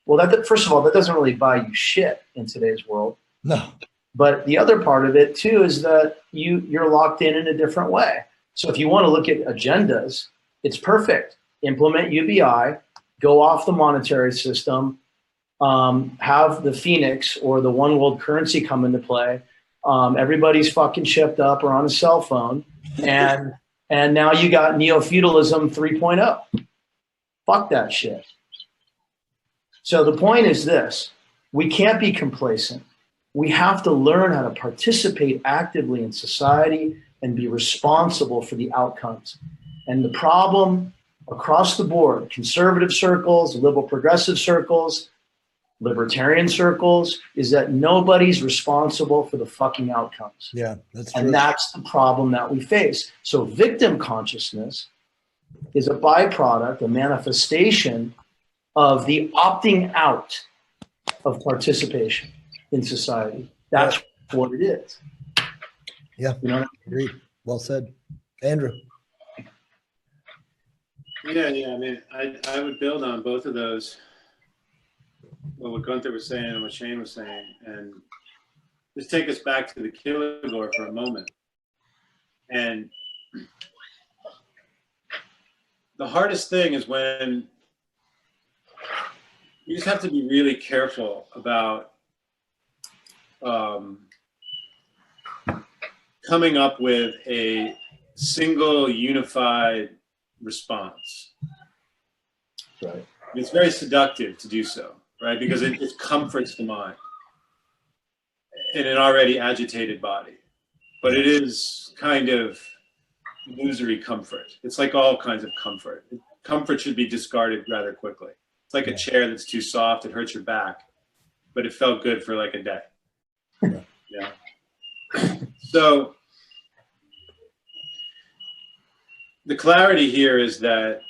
Well, first of all, that doesn't really buy you shit in today's world. No. But the other part of it too is that you're locked in a different way. So if you want to look at agendas, it's perfect. Implement UBI, go off the monetary system, have the Phoenix or the one world currency come into play. Everybody's fucking chipped up or on a cell phone, and now you got neo-feudalism 3.0. Fuck that shit. So the point is this: we can't be complacent. We have to learn how to participate actively in society and be responsible for the outcomes. And the problem across the board, conservative circles, liberal progressive circles, libertarian circles, is that nobody's responsible for the fucking outcomes. Yeah, that's true. And that's the problem that we face. So victim consciousness is a byproduct, a manifestation of the opting out of participation in society. That's what it is. Yeah, You know, agreed. Well said. Andrew. Yeah, I mean, I would build on both of those, well, what Gunther was saying and what Shane was saying, and just take us back to the Killigore for a moment. And the hardest thing is when you just have to be really careful about coming up with a single unified response. Right. It's very seductive to do so, right? Because it comforts the mind in an already agitated body. But it is kind of illusory comfort. It's like all kinds of comfort. Comfort should be discarded rather quickly. It's like a chair that's too soft, it hurts your back, but it felt good for like a day. Yeah. So the clarity here is that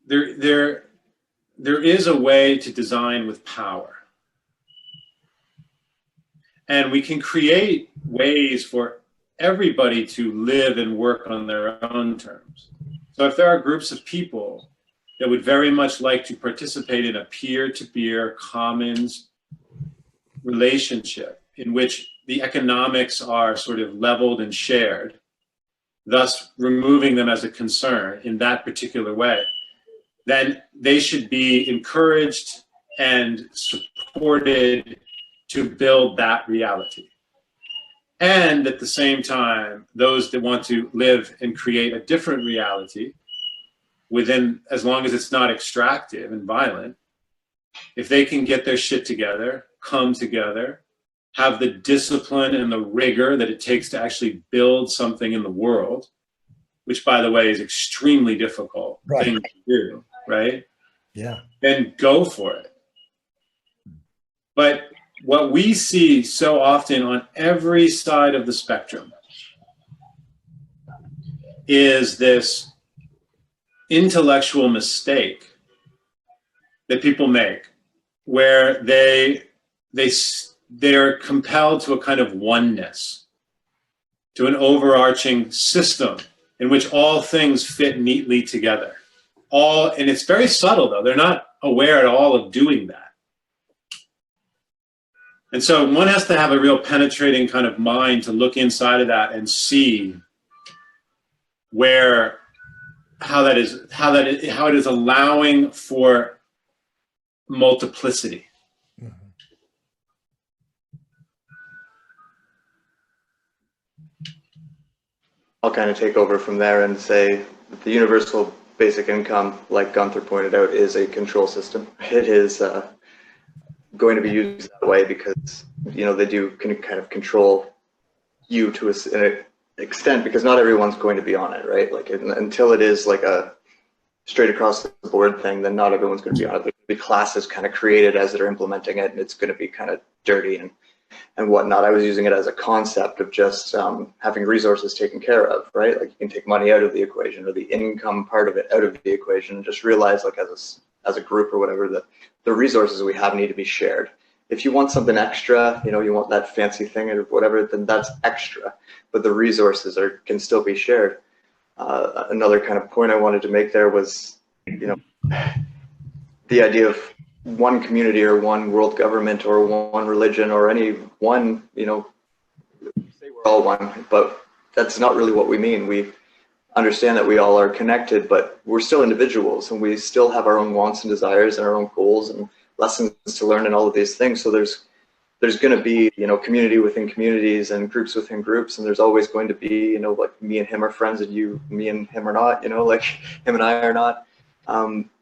there is a way to design with power. And we can create ways for everybody to live and work on their own terms. So if there are groups of people that would very much like to participate in a peer-to-peer commons relationship in which the economics are sort of leveled and shared, thus removing them as a concern in that particular way, then they should be encouraged and supported to build that reality. And at the same time, those that want to live and create a different reality within, as long as it's not extractive and violent, if they can get their shit together, come together, have the discipline and the rigor that it takes to actually build something in the world, which by the way is extremely difficult thing to do, right? Yeah. Then go for it. But what we see so often on every side of the spectrum is this intellectual mistake that people make where they're compelled to a kind of oneness, to an overarching system in which all things fit neatly together. And it's very subtle though. They're not aware at all of doing that. And so one has to have a real penetrating kind of mind to look inside of that and see how it is allowing for multiplicity. Mm-hmm. I'll kind of take over from there and say that the universal basic income, like Gunther pointed out, is a control system. It is going to be used that way because, you know, they do kind of control you to an extent, because not everyone's going to be on it, right? Like until it is like a straight across the board thing, then not everyone's going to be on it. There's going to be classes kind of created as they're implementing it, and it's going to be kind of dirty and whatnot. I was using it as a concept of just having resources taken care of, right? Like you can take money out of the equation, or the income part of it out of the equation, and just realize, like as a group or whatever, that the resources we have need to be shared. If you want something extra, you know, you want that fancy thing or whatever, then that's extra. But the resources can still be shared. Another kind of point I wanted to make there was, you know, the idea of one community or one world government or one religion or any one, you know, say we're all one, but that's not really what we mean. We understand that we all are connected, but we're still individuals, and we still have our own wants and desires and our own goals and lessons to learn and all of these things. So there's going to be, you know, community within communities and groups within groups, and there's always going to be, you know, like me and him are friends and me and him are not, you know, like him and I are not,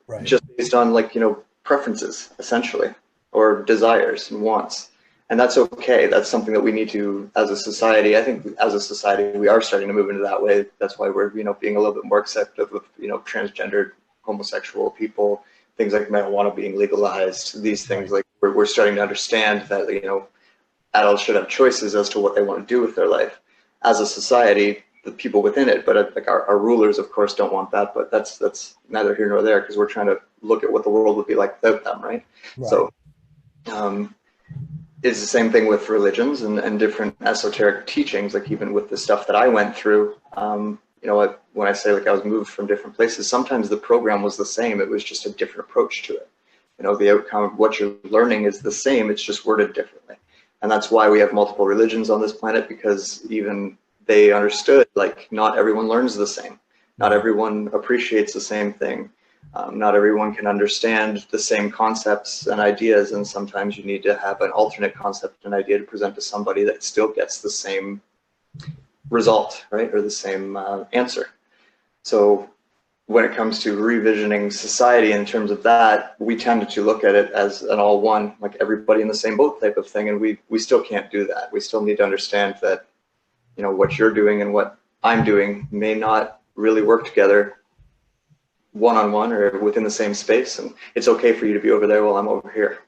Right. Just based on, like, you know, preferences essentially, or desires and wants. And that's okay. That's something that we need to, as a society, I think as a society, we are starting to move into that way. That's why we're, you know, being a little bit more accepting of, you know, transgendered, homosexual people, things like marijuana being legalized, these things, like we're starting to understand that, you know, adults should have choices as to what they want to do with their life as a society, the people within it. But like our rulers, of course, don't want that, but that's neither here nor there, because we're trying to look at what the world would be like without them, right? So is the same thing with religions and different esoteric teachings, like even with the stuff that I went through. When I say like I was moved from different places, sometimes the program was the same. It was just a different approach to it. The outcome of what you're learning is the same. It's just worded differently. And that's why we have multiple religions on this planet, because even they understood, like, not everyone learns the same. Not everyone appreciates the same thing. Not everyone can understand the same concepts and ideas. And sometimes you need to have an alternate concept and idea to present to somebody that still gets the same result, right? Or the same answer. So when it comes to revisioning society in terms of that, we tended to look at it as an all one, like everybody in the same boat type of thing. And we still can't do that. We still need to understand that, what you're doing and what I'm doing may not really work together one-on-one or within the same space. And it's okay for you to be over there while I'm over here,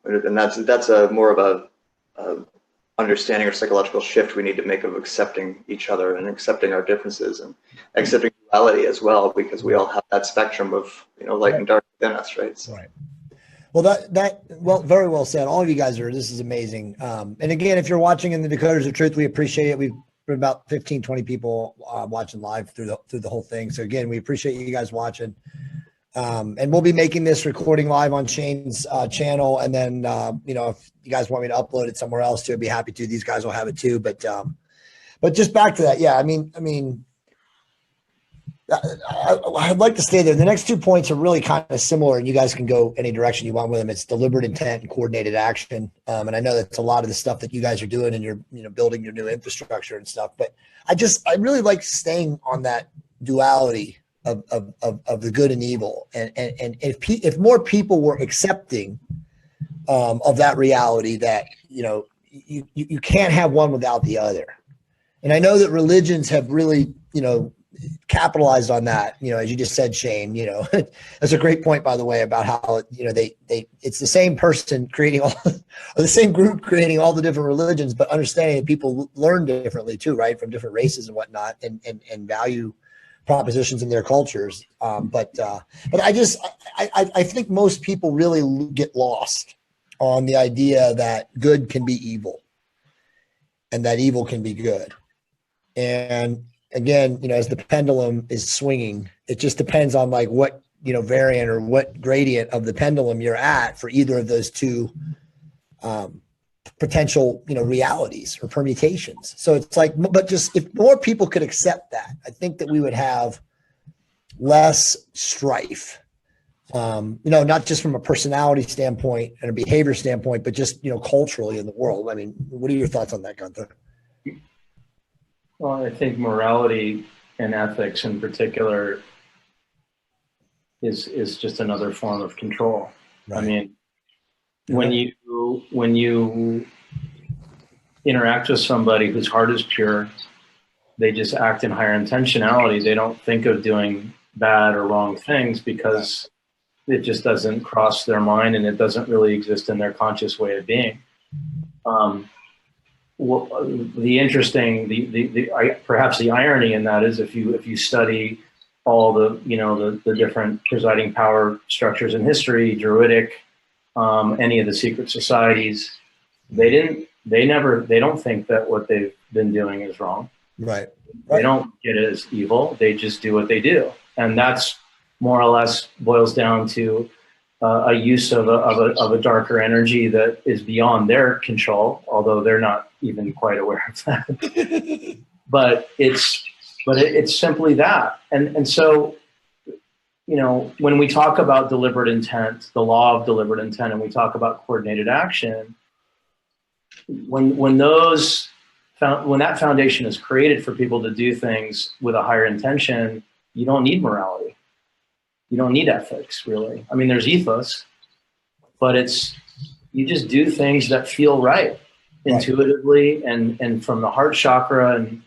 and that's a more of a understanding or psychological shift we need to make of accepting each other and accepting our differences and accepting duality as well, because we all have that spectrum of light and dark within us, right? So. Right. Well, very well said. All of you guys this is amazing. And again, if you're watching in the Decoders of Truth, we appreciate it. We've been about 15, 20 people watching live through the whole thing. So again, we appreciate you guys watching. And we'll be making this recording live on Shane's channel. And then, if you guys want me to upload it somewhere else too, I'd be happy to. These guys will have it too. But just back to that. Yeah. I mean, I'd like to stay there. The next 2 points are really kind of similar, and you guys can go any direction you want with them. It's deliberate intent and coordinated action. And I know that's a lot of the stuff that you guys are doing, and you're building your new infrastructure and stuff. But I really like staying on that duality of the good and evil. And if more people were accepting of that reality, that you can't have one without the other. And I know that religions have really capitalized on that, as you just said, Shane. That's a great point, by the way, about how it's the same person creating all, or the same group creating all the different religions, but understanding that people learn differently too, right, from different races and whatnot, and value propositions in their cultures. But I think most people really get lost on the idea that good can be evil and that evil can be good. And again, as the pendulum is swinging, it just depends on like what, variant or what gradient of the pendulum you're at for either of those two potential, realities or permutations. So it's like, but just if more people could accept that, I think that we would have less strife, not just from a personality standpoint and a behavior standpoint, but just, culturally in the world. I mean, what are your thoughts on that, Gunther? Well, I think morality and ethics in particular is just another form of control. Right. I mean, when you interact with somebody whose heart is pure, they just act in higher intentionality. They don't think of doing bad or wrong things because it just doesn't cross their mind and it doesn't really exist in their conscious way of being. The interesting, perhaps the irony in that is if you study all the different presiding power structures in history, Druidic, any of the secret societies, they don't think that what they've been doing is wrong. Right. They don't get it as evil. They just do what they do, and that's more or less boils down to a use of a darker energy that is beyond their control, although they're not even quite aware of that. but it's simply that. And so, when we talk about deliberate intent, the law of deliberate intent, and we talk about coordinated action, when that foundation is created for people to do things with a higher intention, you don't need morality. You don't need ethics, really. I mean, there's ethos, but you just do things that feel right intuitively and from the heart chakra and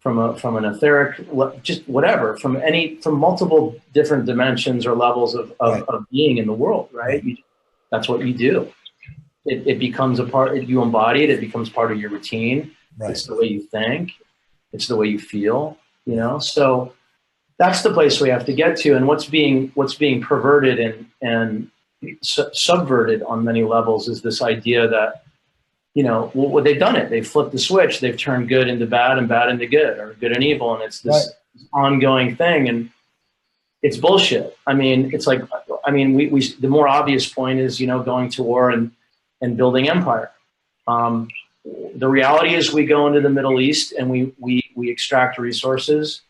from an etheric, just whatever, from multiple different dimensions or levels of being in the world, right? That's what you do. It becomes a part, you embody it, it becomes part of your routine. Right. It's the way you think. It's the way you feel, so that's the place we have to get to. And what's being perverted and subverted on many levels is this idea that, well, they've done it. They've flipped the switch. They've turned good into bad and bad into good, or good and evil. And it's this ongoing thing. And it's bullshit. I mean, it's like, the more obvious point is, going to war and building empire. The reality is we go into the Middle East and we extract resources,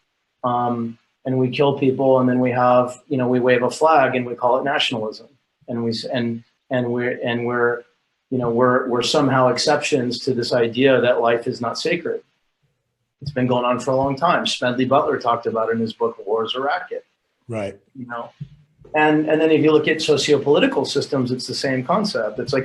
and we kill people, and then we have, we wave a flag and we call it nationalism. And we're somehow exceptions to this idea that life is not sacred. It's been going on for a long time. Smedley Butler talked about it in his book, War is a Racket. Right. And then if you look at socio-political systems, it's the same concept. It's like,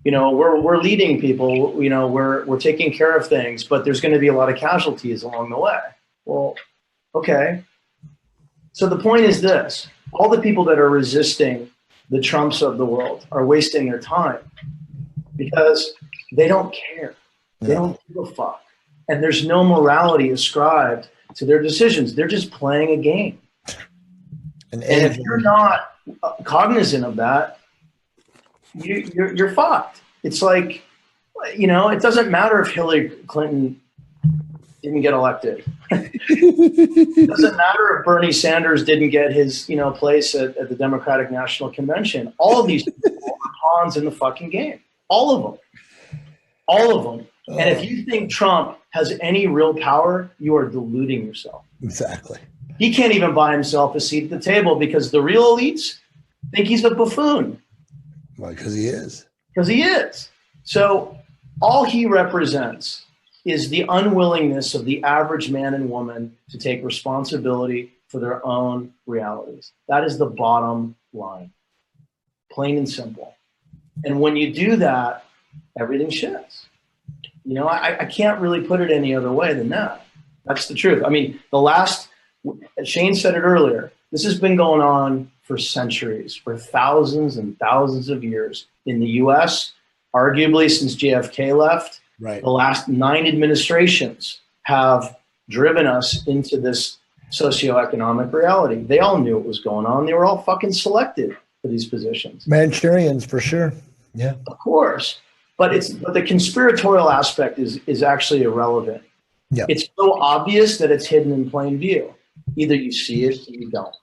we're leading people, we're taking care of things, but there's going to be a lot of casualties along the way. Well, okay. So the point is this: all the people that are resisting the Trumps of the world are wasting their time because they don't care. They don't give a fuck. And there's no morality ascribed to their decisions. They're just playing a game. And if you're not cognizant of that, you're fucked. It's like, it doesn't matter if Hillary Clinton didn't get elected. It doesn't matter if Bernie Sanders didn't get his, place at the Democratic National Convention. All of these people are pawns in the fucking game. All of them. All of them. Oh. And if you think Trump has any real power, you are deluding yourself. Exactly. He can't even buy himself a seat at the table because the real elites think he's a buffoon. Well, because he is. Because he is. So all he represents is the unwillingness of the average man and woman to take responsibility for their own realities. That is the bottom line. Plain and simple. And when you do that, everything shifts. I can't really put it any other way than that. That's the truth. I mean, Shane said it earlier, this has been going on for centuries, for thousands and thousands of years. In the US, arguably since JFK left, the last 9 administrations have driven us into this socioeconomic reality. They all knew what was going on. They were all fucking selected for these positions. Manchurians, for sure. Yeah. Of course. But the conspiratorial aspect is actually irrelevant. Yeah. It's so obvious that it's hidden in plain view. Either you see it or you don't.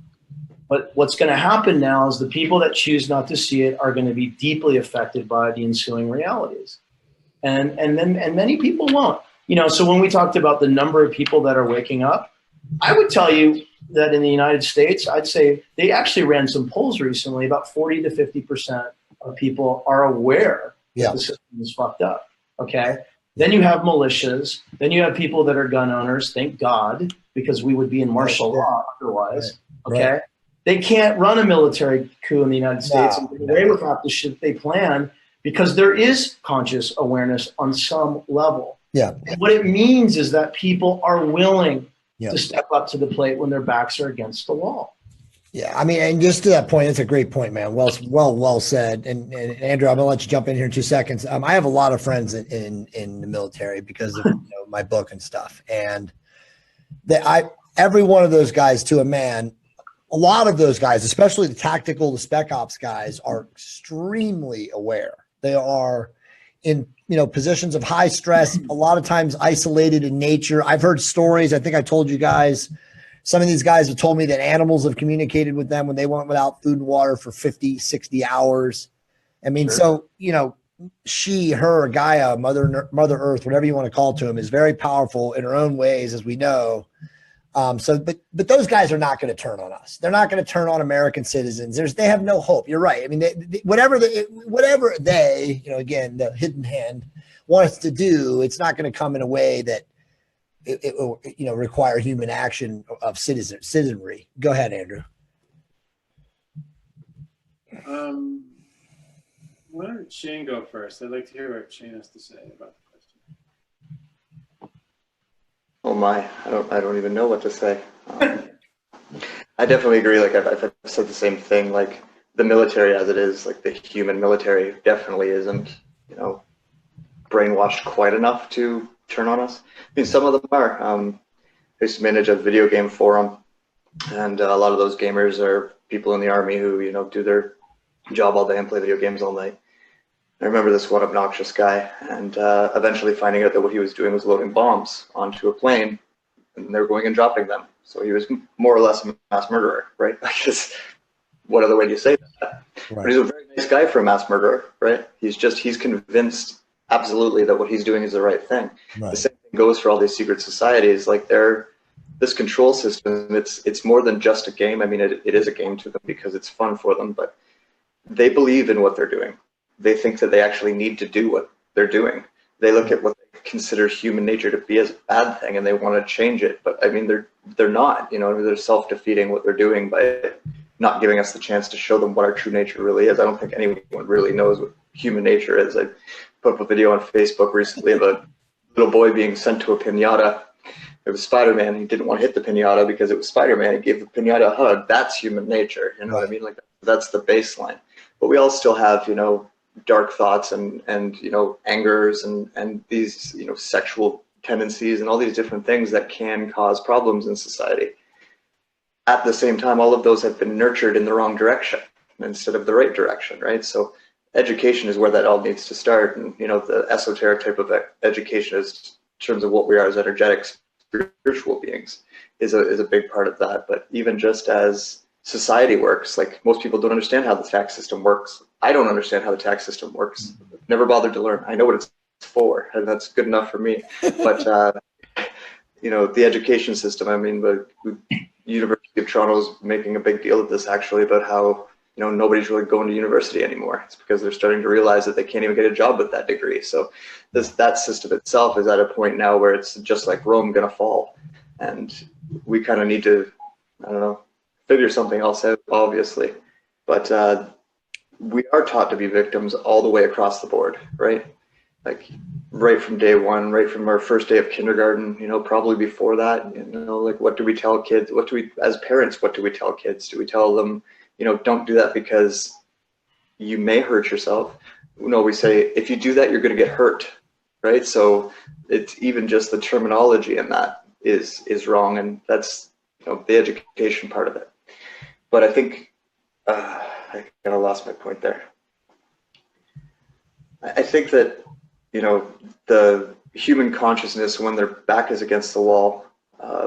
But what's going to happen now is the people that choose not to see it are going to be deeply affected by the ensuing realities. And many people won't. So when we talked about the number of people that are waking up, I would tell you that in the United States, I'd say they actually ran some polls recently, about 40 to 50% of people are aware that the system is fucked up. Okay. Then you have militias. Then you have people that are gun owners. Thank God, because we would be in martial law otherwise. Okay. Right. They can't run a military coup in the United States and get away with half the shit they plan because there is conscious awareness on some level. Yeah. And what it means is that people are willing to step up to the plate when their backs are against the wall. Yeah, I mean, and just to that point, it's a great point, man. Well said. And Andrew, I'm gonna let you jump in here in 2 seconds. I have a lot of friends in the military because of my book and stuff, and every one of those guys to a man. A lot of those guys, especially the tactical, the spec ops guys, are extremely aware. They are in positions of high stress, a lot of times isolated in nature. I've heard stories. I think I told you guys. Some of these guys have told me that animals have communicated with them when they went without food and water for 50, 60 hours. I mean, so, she, her, Gaia, Mother Earth, whatever you want to call it to him, is very powerful in her own ways, as we know. But those guys are not going to turn on us. They're not going to turn on American citizens. They have no hope. You're right. I mean, whatever they, again, the hidden hand wants to do, it's not going to come in a way that it will, require human action of citizenry. Go ahead, Andrew. Why don't Shane go first? I'd like to hear what Shane has to say about the question. Oh my, I don't even know what to say. I definitely agree. Like I've said the same thing. Like the military as it is, like the human military definitely isn't, brainwashed quite enough to turn on us. I mean, some of them are. I used to manage a video game forum, and a lot of those gamers are people in the army who, do their job all day and play video games all night. I remember this one obnoxious guy, and eventually finding out that what he was doing was loading bombs onto a plane, and they were going and dropping them. So he was more or less a mass murderer, right? Because what other way do you say that? Right. But he's a very nice guy for a mass murderer, right? He's convinced absolutely that what he's doing is the right thing. Right. The same thing goes for all these secret societies. Like this control system, it's more than just a game. I mean, it is a game to them because it's fun for them, but they believe in what they're doing. They think that they actually need to do what they're doing. They look at what they consider human nature to be as a bad thing, and they want to change it. But I mean, they're not. They're self-defeating what they're doing by not giving us the chance to show them what our true nature really is. I don't think anyone really knows what human nature is. I put up a video on Facebook recently of a little boy being sent to a piñata. It was Spider-Man. He didn't want to hit the piñata because it was Spider-Man. He gave the piñata a hug. That's human nature. You know what I mean? Like, that's the baseline. But we all still have, dark thoughts and angers and these, sexual tendencies and all these different things that can cause problems in society. At the same time, all of those have been nurtured in the wrong direction instead of the right direction, right? So education is where that all needs to start. And, the esoteric type of education is, in terms of what we are as energetic, spiritual beings, is a big part of that. But even just as society works, like, most people don't understand how the tax system works. I don't understand how the tax system works. Never bothered to learn. I know what it's for, and that's good enough for me. But the education system, I mean, the University of Toronto is making a big deal of this, actually, about how nobody's really going to university anymore. It's because they're starting to realize that they can't even get a job with that degree. So that system itself is at a point now where it's just like Rome gonna fall, and we kind of need to, I don't know, figure something else out, obviously. But we are taught to be victims all the way across the board, right? Like, right from day one, right from our first day of kindergarten, probably before that, like, what do we tell kids? As parents, what do we tell kids? Do we tell them, don't do that because you may hurt yourself? No, we say, if you do that, you're going to get hurt, right? So it's even just the terminology in that is wrong, and that's the education part of it. But I think I kind of lost my point there. I think that the human consciousness, when their back is against the wall,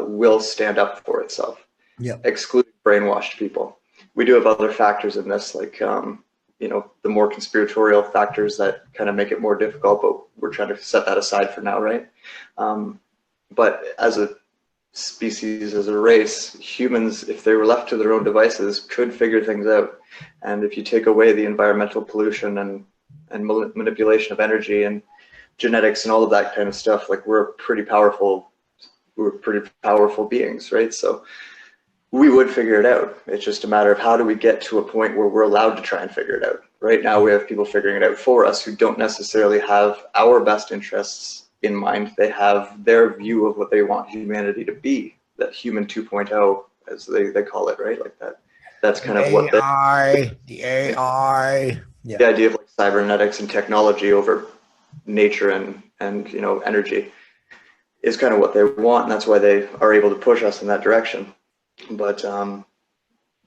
will stand up for itself. Yeah. Excluding brainwashed people. We do have other factors in this, like the more conspiratorial factors that kind of make it more difficult, but we're trying to set that aside for now, right? But as a species, as a race, humans, if they were left to their own devices, could figure things out. And if you take away the environmental pollution and manipulation of energy and genetics and all of that kind of stuff, like, we're pretty powerful beings, right? So we would figure it out. It's just a matter of how do we get to a point where we're allowed to try and figure it out. Right now we have people figuring it out for us who don't necessarily have our best interests in mind. They have their view of what they want humanity to be, that human 2.0, as they call it, right? Like that. That's kind of what the AI. Yeah. The idea of, like, cybernetics and technology over nature and energy is kind of what they want, and that's why they are able to push us in that direction. But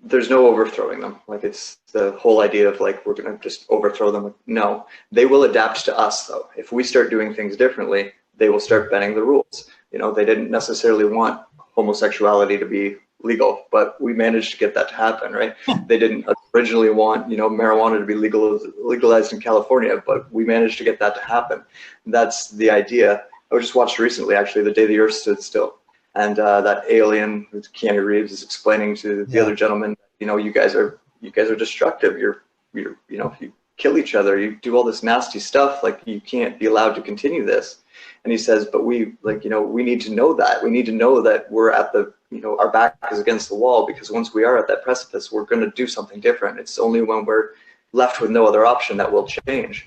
there's no overthrowing them. Like, it's the whole idea of, like, we're going to just overthrow them. No, they will adapt to us, though. If we start doing things differently, they will start bending the rules. They didn't necessarily want homosexuality to be legal, but we managed to get that to happen, right? They didn't originally want, marijuana to be legalized in California, but we managed to get that to happen. That's the idea. I just watched recently, actually, The Day the Earth Stood Still. And that alien, Keanu Reeves, is explaining to the other gentleman, you guys are destructive. You kill each other. You do all this nasty stuff. Like, you can't be allowed to continue this. And he says, but we need to know that. We need to know that we're at the, our back is against the wall, because once we are at that precipice, we're going to do something different. It's only when we're left with no other option that will change.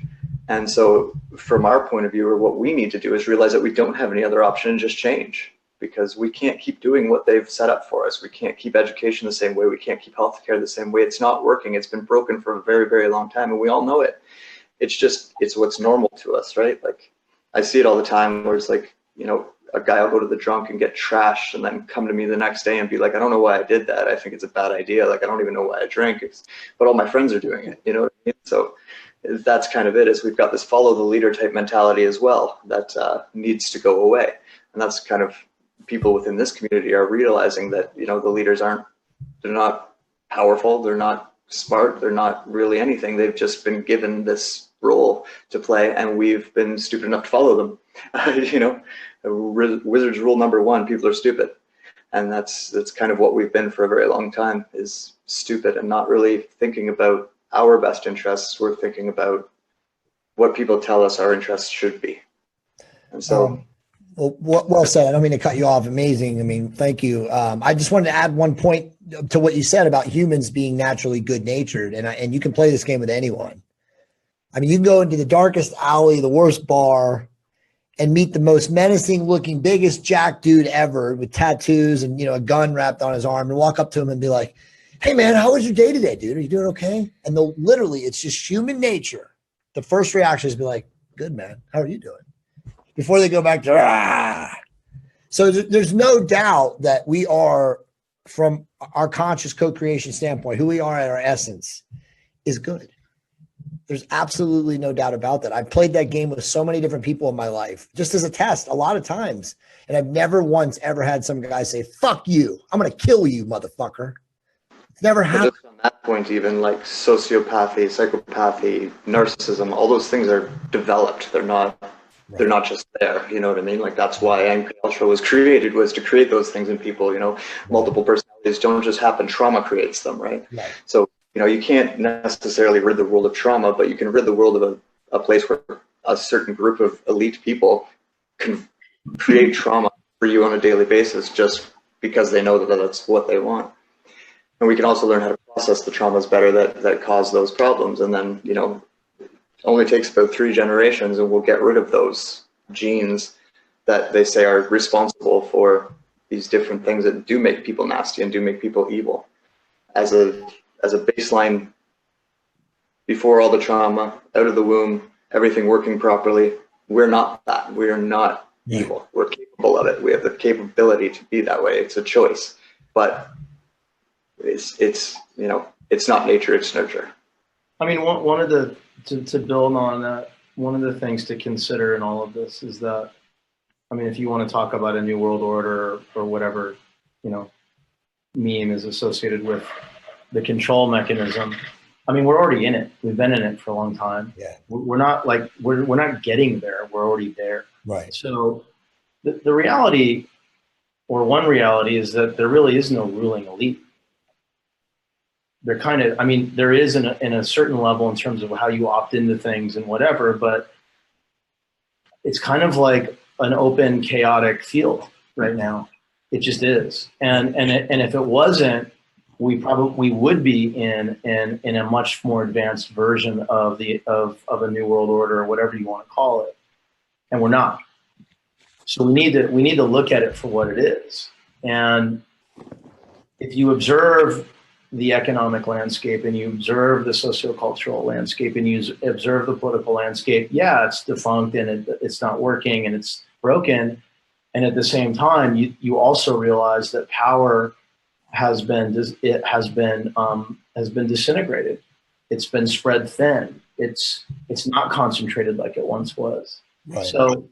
And so from our point of view, or what we need to do is realize that we don't have any other option and just change. Because we can't keep doing what they've set up for us. We can't keep education the same way. We can't keep healthcare the same way. It's not working. It's been broken for a very, very long time, and we all know it. It's what's normal to us, right? Like, I see it all the time where it's like, a guy will go to the drunk and get trashed and then come to me the next day and be like, I don't know why I did that. I think it's a bad idea. Like, I don't even know why I drink, but all my friends are doing it. You know what I mean? So that's kind of it, is we've got this follow the leader type mentality as well that needs to go away. And that's kind of, people within this community are realizing that, you know, the leaders they're not powerful. They're not smart. They're not really anything. They've just been given this role to play, and we've been stupid enough to follow them. You know, Wizards rule number one: people are stupid, and that's kind of what we've been for a very long time, is stupid and not really thinking about our best interests. We're thinking about what people tell us our interests should be, and so. Well said. I don't mean to cut you off. Amazing. I mean, thank you. I just wanted to add one point to what you said about humans being naturally good natured, and you can play this game with anyone. I mean, you can go into the darkest alley, the worst bar, and meet the most menacing looking, biggest jack dude ever with tattoos and, you know, a gun wrapped on his arm, and walk up to him and be like, hey man, how was your day today, dude? Are you doing okay? And they'll literally, it's just human nature. The first reaction is be like, good, man. How are you doing? Before they go back to, ah. So there's no doubt that we are, from our conscious co-creation standpoint, who we are at our essence is good. There's absolutely no doubt about that. I've played that game with so many different people in my life, just as a test, a lot of times. And I've never once ever had some guy say, fuck you. I'm going to kill you, motherfucker. It's never happened. Just on that point, even like sociopathy, psychopathy, narcissism, all those things are developed. They're not just there. You know what I mean? Like, that's why MKUltra was created, was to create those things in people. You know, multiple personalities don't just happen. Trauma creates them, right? So, you know, you can't necessarily rid the world of trauma, but you can rid the world of a place where a certain group of elite people can create trauma for you on a daily basis just because they know that that's what they want. And we can also learn how to process the traumas better that cause those problems. And then, you know, it only takes about 3 generations and we'll get rid of those genes that they say are responsible for these different things that do make people nasty and do make people evil. As a baseline, before all the trauma, out of the womb, everything working properly, we're not that. We are not evil. We're capable of it. We have the capability to be that way. It's a choice, but it's you know, it's not nature, it's nurture. I mean, one of the, to build on that, one of the things to consider in all of this is that, I mean, if you want to talk about a new world order or whatever, you know, meme is associated with the control mechanism, I mean, we're already in it. We've been in it for a long time. Yeah. We're not like, we're not getting there. We're already there. Right. So the reality, or one reality, is that there really is no ruling elite. They're kind of, I mean, there is in a certain level in terms of how you opt into things and whatever, but it's kind of like an open, chaotic field right now. It just is. And if it wasn't, we probably would be in a much more advanced version of a new world order, or whatever you want to call it. And we're not. So we need to look at it for what it is. And if you observe the economic landscape and you observe the sociocultural landscape and you observe the political landscape, yeah, it's defunct and it's not working and it's broken. And at the same time, you also realize that power has been disintegrated. It's been spread thin. It's not concentrated like it once was. Right. So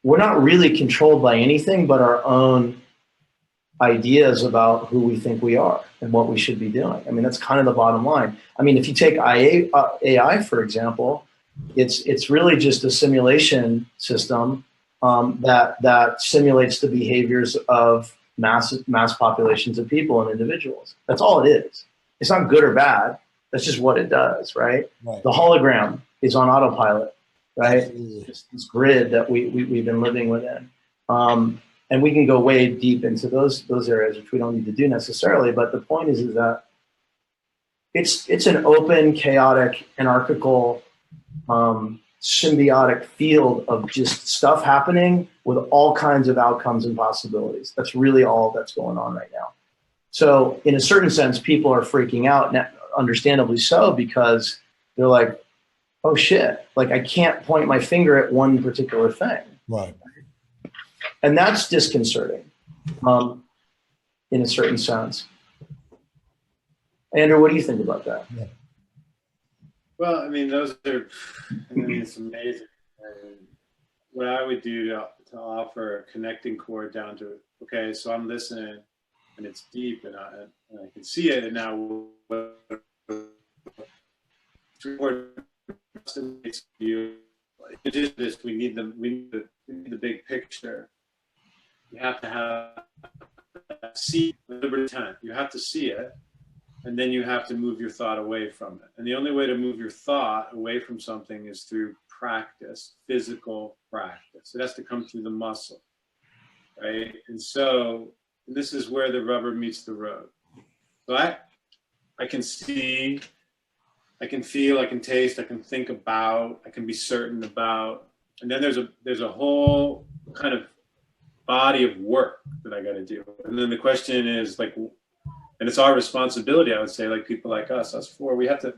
we're not really controlled by anything but our own ideas about who we think we are and what we should be doing. I mean, that's kind of the bottom line. I mean, if you take AI, for example, it's really just a simulation system that simulates the behaviors of mass populations of people and individuals. That's all it is. It's not good or bad. That's just what it does, right? The hologram is on autopilot, right? This grid that we've been living within. And we can go way deep into those areas, which we don't need to do necessarily. But the point is that it's an open, chaotic, anarchical, symbiotic field of just stuff happening with all kinds of outcomes and possibilities. That's really all that's going on right now. So in a certain sense, people are freaking out, understandably so, because they're like, oh shit, like I can't point my finger at one particular thing. Right. And that's disconcerting, in a certain sense. Andrew, what do you think about that? Yeah. Well, I mean, it's amazing. And what I would do to offer a connecting chord down to, okay, so I'm listening and it's deep and I can see it, and now we need the big picture. You have to see deliberate intent. You have to see it, and then you have to move your thought away from it. And the only way to move your thought away from something is through practice, physical practice. It has to come through the muscle, right? And so this is where the rubber meets the road. So I can see, I can feel, I can taste, I can think about, I can be certain about, and then there's a whole kind of body of work that I got to do. And then the question is like, and it's our responsibility, I would say, like people like us four, we have to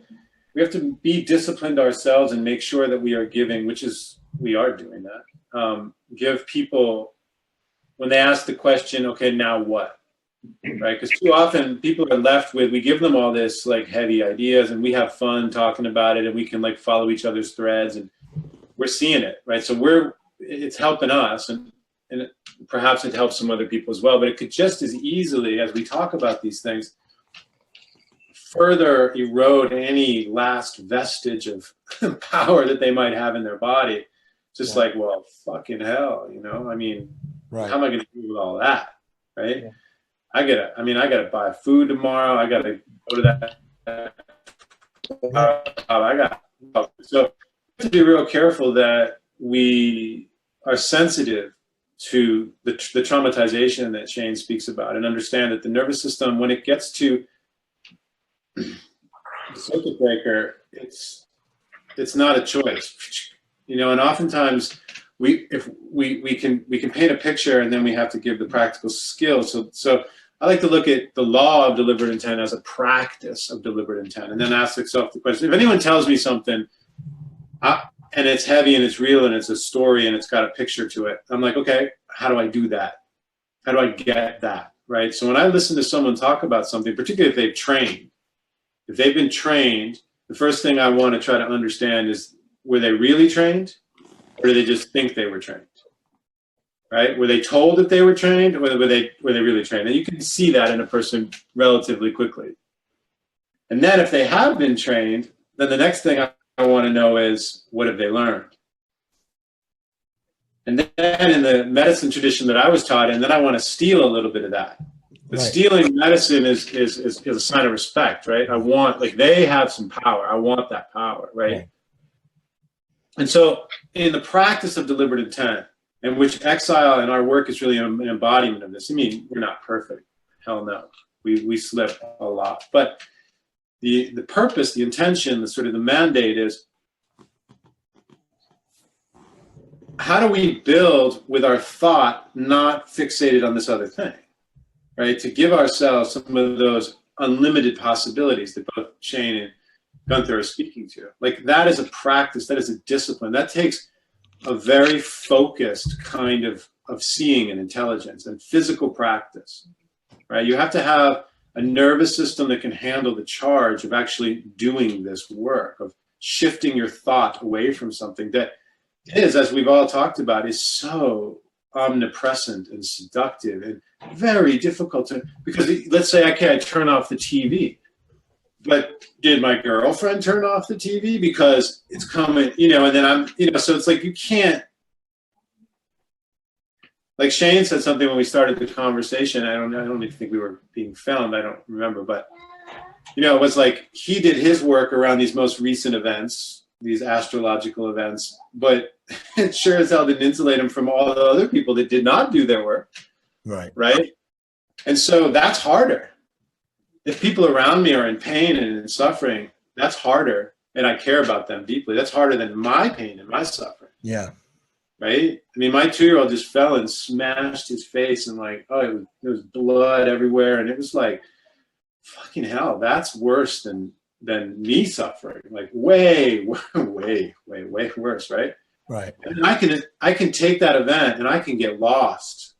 be disciplined ourselves and make sure that we are giving, we are doing that. Give people, when they ask the question, okay, now what? Right? Because too often people are left with, we give them all this like heavy ideas and we have fun talking about it and we can like follow each other's threads and we're seeing it, right? So it's helping us and perhaps it helps some other people as well, but it could just as easily, as we talk about these things, further erode any last vestige of power that they might have in their body. Just like, well, fucking hell, I mean, Right. How am I going to deal with all that, right? Yeah. I gotta buy food tomorrow. I gotta go to that. So we have to be real careful that we are sensitive to the traumatization that Shane speaks about, and understand that the nervous system, when it gets to the circuit breaker, it's not a choice, and oftentimes we can paint a picture and then we have to give the practical skills. So I like to look at the law of deliberate intent as a practice of deliberate intent, and then ask yourself the question: if anyone tells me something and it's heavy and it's real and it's a story and it's got a picture to it, I'm like, okay, how do I do that? How do I get that, right? So when I listen to someone talk about something, particularly if they've been trained, the first thing I want to try to understand is, were they really trained, or did they just think they were trained? Right? Were they told that they were trained, or were they really trained? And you can see that in a person relatively quickly. And then if they have been trained, then the next thing I want to know is, what have they learned? And then in the medicine tradition that I was taught in, then I want to steal a little bit of that. But Right. stealing medicine is a sign of respect, right? I want, like, they have some power. I want that power, right? And so in the practice of deliberate intent, in which Exile and our work is really an embodiment of this. I mean, we're not perfect. Hell no. We slip a lot. But the purpose, the intention, the sort of the mandate is, how do we build with our thought not fixated on this other thing, right? To give ourselves some of those unlimited possibilities that both Shane and Gunther are speaking to. Like, that is a practice, that is a discipline. That takes a very focused kind of seeing and intelligence and physical practice, right? You have to have a nervous system that can handle the charge of actually doing this work, of shifting your thought away from something that is, as we've all talked about, is so omnipresent and seductive and very difficult to, because let's say, okay, I turn off the TV, but did my girlfriend turn off the TV? Because it's coming, and then I'm, so it's like, you can't, like Shane said something when we started the conversation. I don't even think we were being filmed. I don't remember, but it was like, he did his work around these most recent events, these astrological events, but it sure as hell didn't insulate him from all the other people that did not do their work. Right. And so that's harder. If people around me are in pain and in suffering, that's harder, and I care about them deeply. That's harder than my pain and my suffering. Yeah. Right? I mean, my 2-year-old just fell and smashed his face, and like, there was blood everywhere, and it was like, fucking hell, that's worse than me suffering. Like, way worse, right? Right. And I can take that event and I can get lost,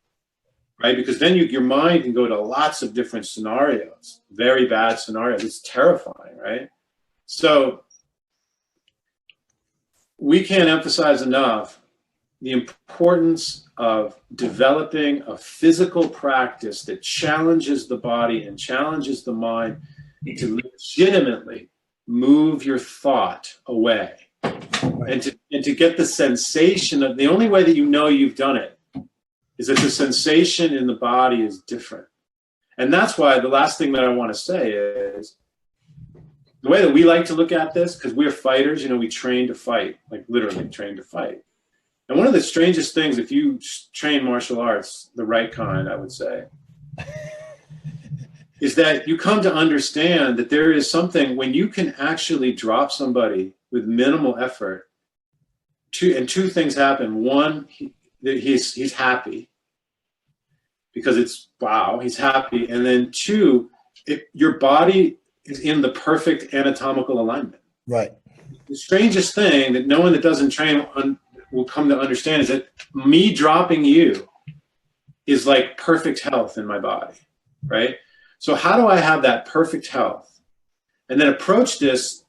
right? Because then your mind can go to lots of different scenarios, very bad scenarios. It's terrifying, right? So we can't emphasize enough the importance of developing a physical practice that challenges the body and challenges the mind to legitimately move your thought away. Right. And to get the sensation of, the only way that you know you've done it is that the sensation in the body is different. And that's why the last thing that I want to say is, the way that we like to look at this, because we're fighters, you know, we train to fight, like literally train to fight. And one of the strangest things, if you train martial arts, the right kind, I would say, is that you come to understand that there is something when you can actually drop somebody with minimal effort. Two things happen. One, he's happy because it's, wow, he's happy. And then two, your body is in the perfect anatomical alignment. Right. The strangest thing that no one that doesn't train will come to understand is that me dropping you is like perfect health in my body, right? So how do I have that perfect health and then approach this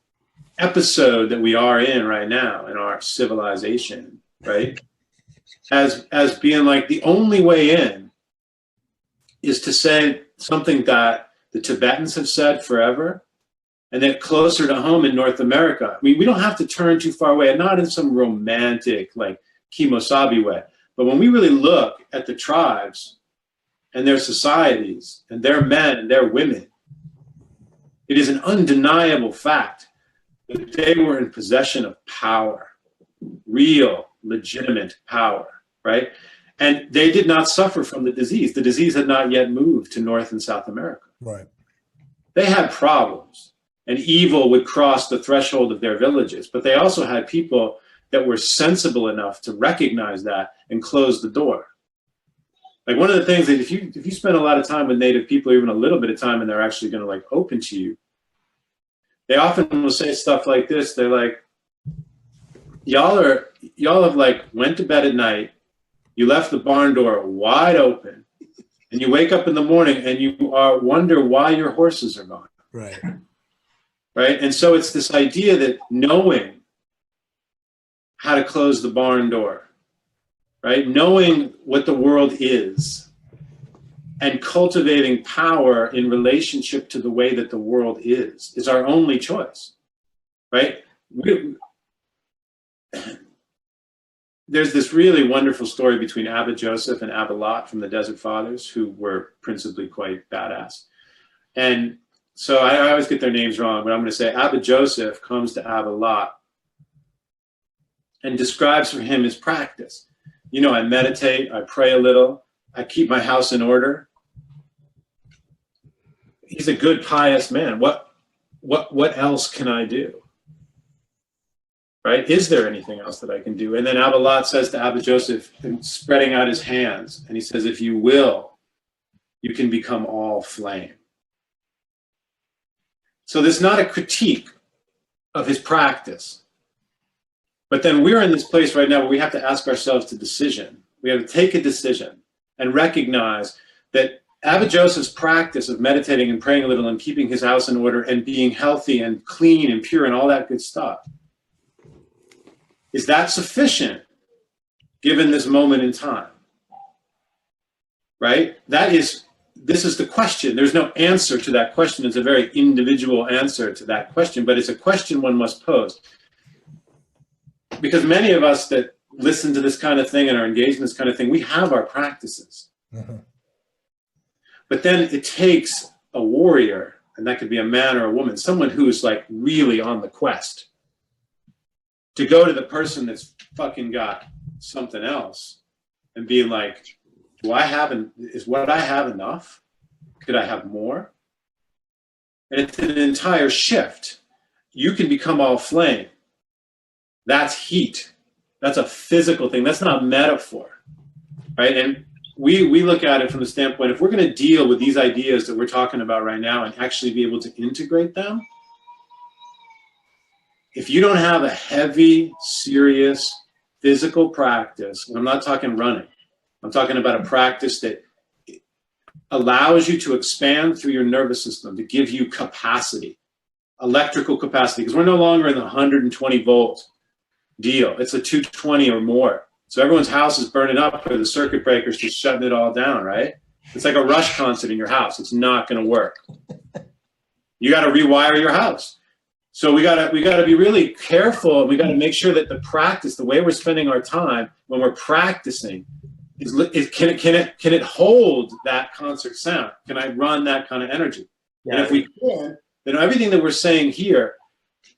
episode that we are in right now in our civilization, right? As being like the only way in is to say something that the Tibetans have said forever, and then closer to home in North America. I mean, we don't have to turn too far away, and not in some romantic, like Kimosabi way, but when we really look at the tribes and their societies and their men and their women, it is an undeniable fact that they were in possession of power, real, legitimate power, right? And they did not suffer from the disease. The disease had not yet moved to North and South America. Right. They had problems, and evil would cross the threshold of their villages, but they also had people that were sensible enough to recognize that and close the door. Like one of the things that if you spend a lot of time with Native people, even a little bit of time, and they're actually going to like open to you, they often will say stuff like this. They're like, y'all have like went to bed at night, you left the barn door wide open, and you wake up in the morning and you wonder why your horses are gone. Right. Right. And so it's this idea that knowing how to close the barn door, right? Knowing what the world is and cultivating power in relationship to the way that the world is our only choice, right? There's this really wonderful story between Abba Joseph and Abba Lot from the Desert Fathers, who were principally quite badass. And so I always get their names wrong, but I'm going to say Abba Joseph comes to Abba Lot and describes for him his practice. You know, I meditate, I pray a little, I keep my house in order. He's a good, pious man. What else can I do? Right? Is there anything else that I can do? And then Abba Lot says to Abba Joseph, spreading out his hands, and he says, if you will, you can become all flame. So there's not a critique of his practice. But then we're in this place right now where we have to ask ourselves a decision. We have to take a decision and recognize that Abba Joseph's practice of meditating and praying a little and keeping his house in order and being healthy and clean and pure and all that good stuff, is that sufficient given this moment in time? Right? This is the question. There's no answer to that question. It's a very individual answer to that question, but it's a question one must pose. Because many of us that listen to this kind of thing and are engaged in this kind of thing, we have our practices. Mm-hmm. But then it takes a warrior, and that could be a man or a woman, someone who's like really on the quest, to go to the person that's fucking got something else and being like, is what I have enough? Could I have more? And it's an entire shift. You can become all flame. That's heat. That's a physical thing. That's not metaphor, right? And we look at it from the standpoint, if we're going to deal with these ideas that we're talking about right now and actually be able to integrate them, if you don't have a heavy, serious physical practice, and I'm not talking running, I'm talking about a practice that allows you to expand through your nervous system, to give you capacity, electrical capacity, because we're no longer in the 120 volt deal. It's a 220 or more. So everyone's house is burning up, or the circuit breakers just shutting it all down, right? It's like a Rush concert in your house. It's not going to work. You got to rewire your house. So we got to be really careful. We got to make sure that the practice, the way we're spending our time when we're practicing, can it hold that concert sound? Can I run that kind of energy? Yeah. And if we can, then everything that we're saying here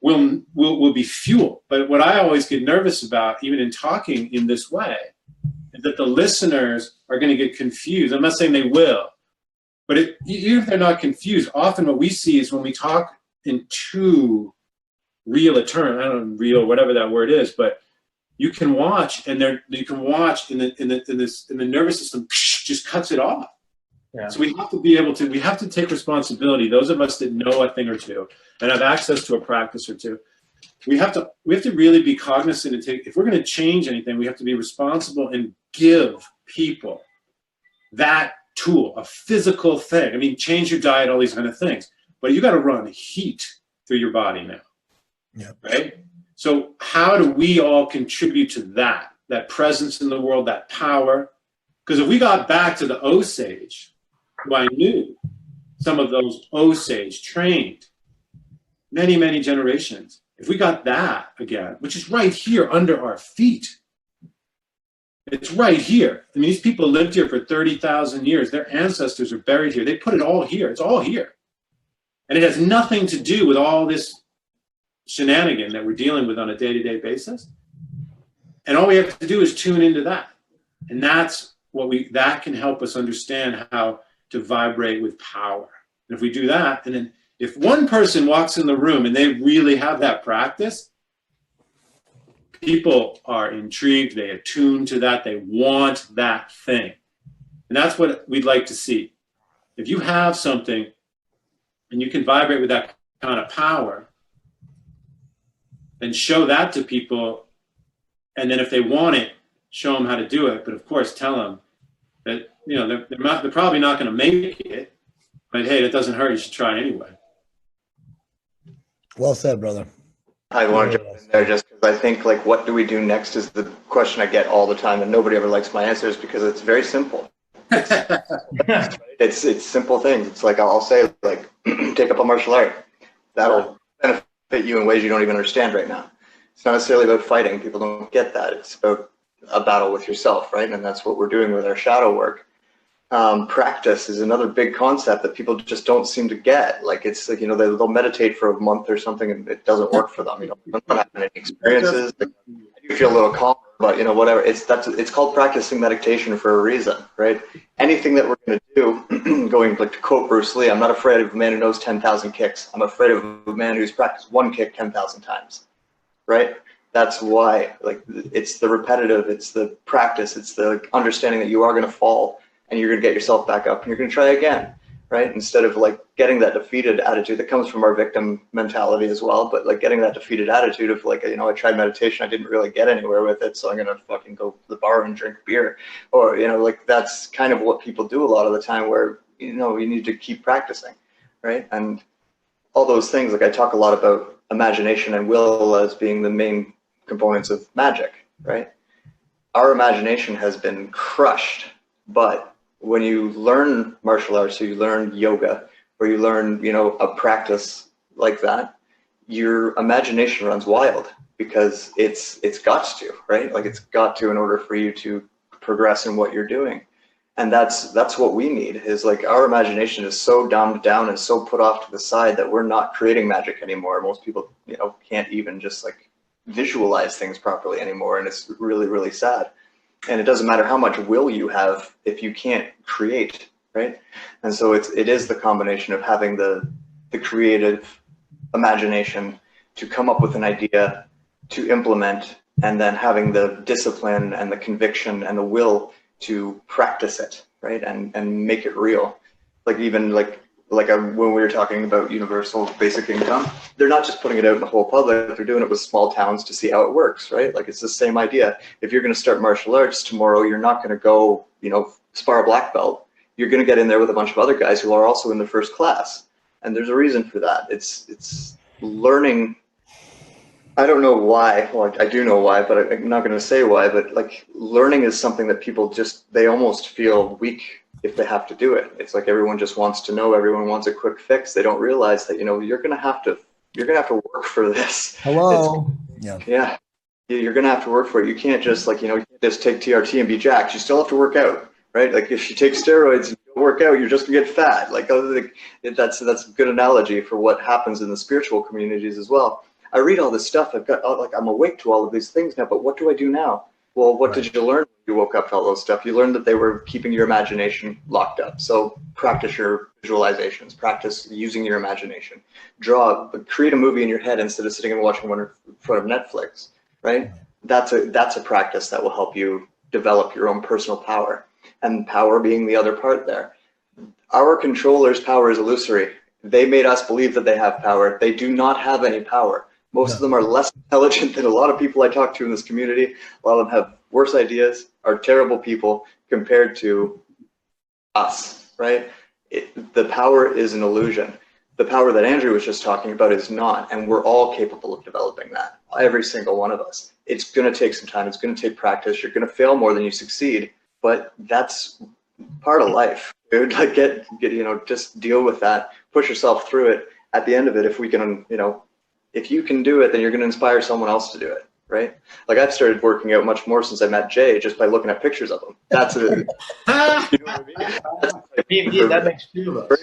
will be fuel. But what I always get nervous about, even in talking in this way, is that the listeners are going to get confused. I'm not saying they will, but even if they're not confused, often what we see is when we talk in too real a term, I don't know, real, whatever that word is, but you can watch, and you can watch in the nervous system just cuts it off. Yeah. So we have to take responsibility. Those of us that know a thing or two and have access to a practice or two, we have to really be cognizant and if we're going to change anything, we have to be responsible and give people that tool, a physical thing. I mean, change your diet, all these kind of things, but you got to run heat through your body now. Yeah. Right. So how do we all contribute to that presence in the world, that power? Because if we got back to the Osage, who I knew, some of those Osage trained many, many generations, if we got that again, which is right here under our feet, it's right here. I mean, these people lived here for 30,000 years. Their ancestors are buried here. They put it all here. It's all here. And it has nothing to do with all this shenanigan that we're dealing with on a day-to-day basis. And all we have to do is tune into that. And that's that can help us understand how to vibrate with power. And if we do that, and then if one person walks in the room and they really have that practice, people are intrigued, they attune to that, they want that thing. And that's what we'd like to see. If you have something and you can vibrate with that kind of power, then show that to people. And then if they want it, show them how to do it. But of course, tell them that, they're probably not going to make it, but hey, that doesn't hurt. You should try anyway. Well said, brother. I want to jump in there just because I think, what do we do next is the question I get all the time, and nobody ever likes my answers because it's very simple. It's simple things. It's like I'll say, take up a martial art. That'll benefit you in ways you don't even understand right now. It's not necessarily about fighting. People don't get that. It's about a battle with yourself, right? And that's what we're doing with our shadow work. Practice is another big concept that people just don't seem to get. It's like, they'll meditate for a month or something and it doesn't work for them. They're not having any experiences. You feel a little calmer, but whatever. It's called practicing meditation for a reason, right? Anything that we're going to do, going to quote Bruce Lee, I'm not afraid of a man who knows 10,000 kicks. I'm afraid of a man who's practiced one kick 10,000 times, right? That's why, it's the repetitive, it's the practice, it's the understanding that you are going to fall and you're going to get yourself back up and you're going to try again, right? Instead of getting that defeated attitude that comes from our victim mentality as well, but getting that defeated attitude of I tried meditation, I didn't really get anywhere with it, so I'm going to fucking go to the bar and drink beer. Or, that's kind of what people do a lot of the time where, you need to keep practicing, right? And all those things, I talk a lot about imagination and will as being the main components of magic, right? Our imagination has been crushed, but when you learn martial arts, or you learn yoga, or you learn, a practice like that, your imagination runs wild because it's got to, right? It's got to in order for you to progress in what you're doing. And that's what we need is our imagination is so dumbed down and so put off to the side that we're not creating magic anymore. Most people, can't even just visualize things properly anymore. And it's really, really sad. And it doesn't matter how much will you have if you can't create, right? And so it is the combination of having the creative imagination to come up with an idea, to implement, and then having the discipline and the conviction and the will to practice it, right? And make it real. Even when we were talking about universal basic income, they're not just putting it out in the whole public, they're doing it with small towns to see how it works, right? Like, it's the same idea. If you're going to start martial arts tomorrow, you're not going to go, spar a black belt. You're going to get in there with a bunch of other guys who are also in the first class. And there's a reason for that. It's learning. I don't know why. Well, I do know why, but I'm not going to say why. But like, learning is something that people they almost feel weak if they have to do it. It's like everyone just wants to know. Everyone wants a quick fix. They don't realize that you're going to have to work for this. Hello. Yeah. You're going to have to work for it. You can't just just take TRT and be jacked. You still have to work out, right? Like, if you take steroids and you don't work out, you're just going to get fat. Like, that's a good analogy for what happens in the spiritual communities as well. I read all this stuff. I'm awake to all of these things now, but what do I do now? Well, what did you learn when you woke up to all those stuff? You learned that they were keeping your imagination locked up. So practice your visualizations, practice using your imagination. Create a movie in your head instead of sitting and watching one in front of Netflix, right? That's a practice that will help you develop your own personal power, and power being the other part there. Our controllers' power is illusory. They made us believe that they have power. They do not have any power. Most of them are less intelligent than a lot of people I talk to in this community. A lot of them have worse ideas, are terrible people compared to us, right? The power is an illusion. The power that Andrew was just talking about is not, and we're all capable of developing that. Every single one of us. It's going to take some time. It's going to take practice. You're going to fail more than you succeed, but that's part of life, dude. Like, just deal with that. Push yourself through it. At the end of it, if we can, if you can do it, then you're going to inspire someone else to do it, right? Like, I've started working out much more since I met Jay, just by looking at pictures of him. That's it. You know what I mean? That makes two of us.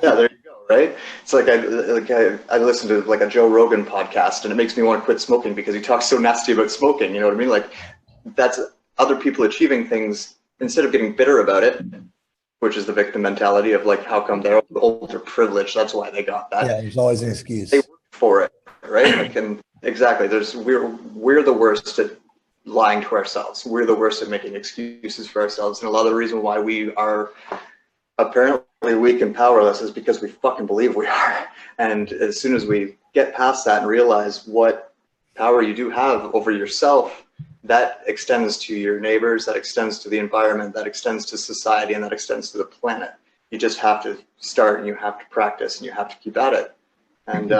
Yeah, there you go, right? It's like I listen to like a Joe Rogan podcast, and it makes me want to quit smoking because he talks so nasty about smoking. You know what I mean? Like, that's other people achieving things instead of getting bitter about it, which is the victim mentality of like, how come they're older privileged? That's why they got that. Yeah, there's always an excuse. They worked for it, right? Like, and exactly. We're the worst at lying to ourselves. We're the worst at making excuses for ourselves, and a lot of the reason why we are apparently weak and powerless is because we fucking believe we are. And as soon as we get past that and realize what power you do have over yourself, that extends to your neighbors, that extends to the environment, that extends to society, and that extends to the planet. You just have to start, and you have to practice, and you have to keep at it, and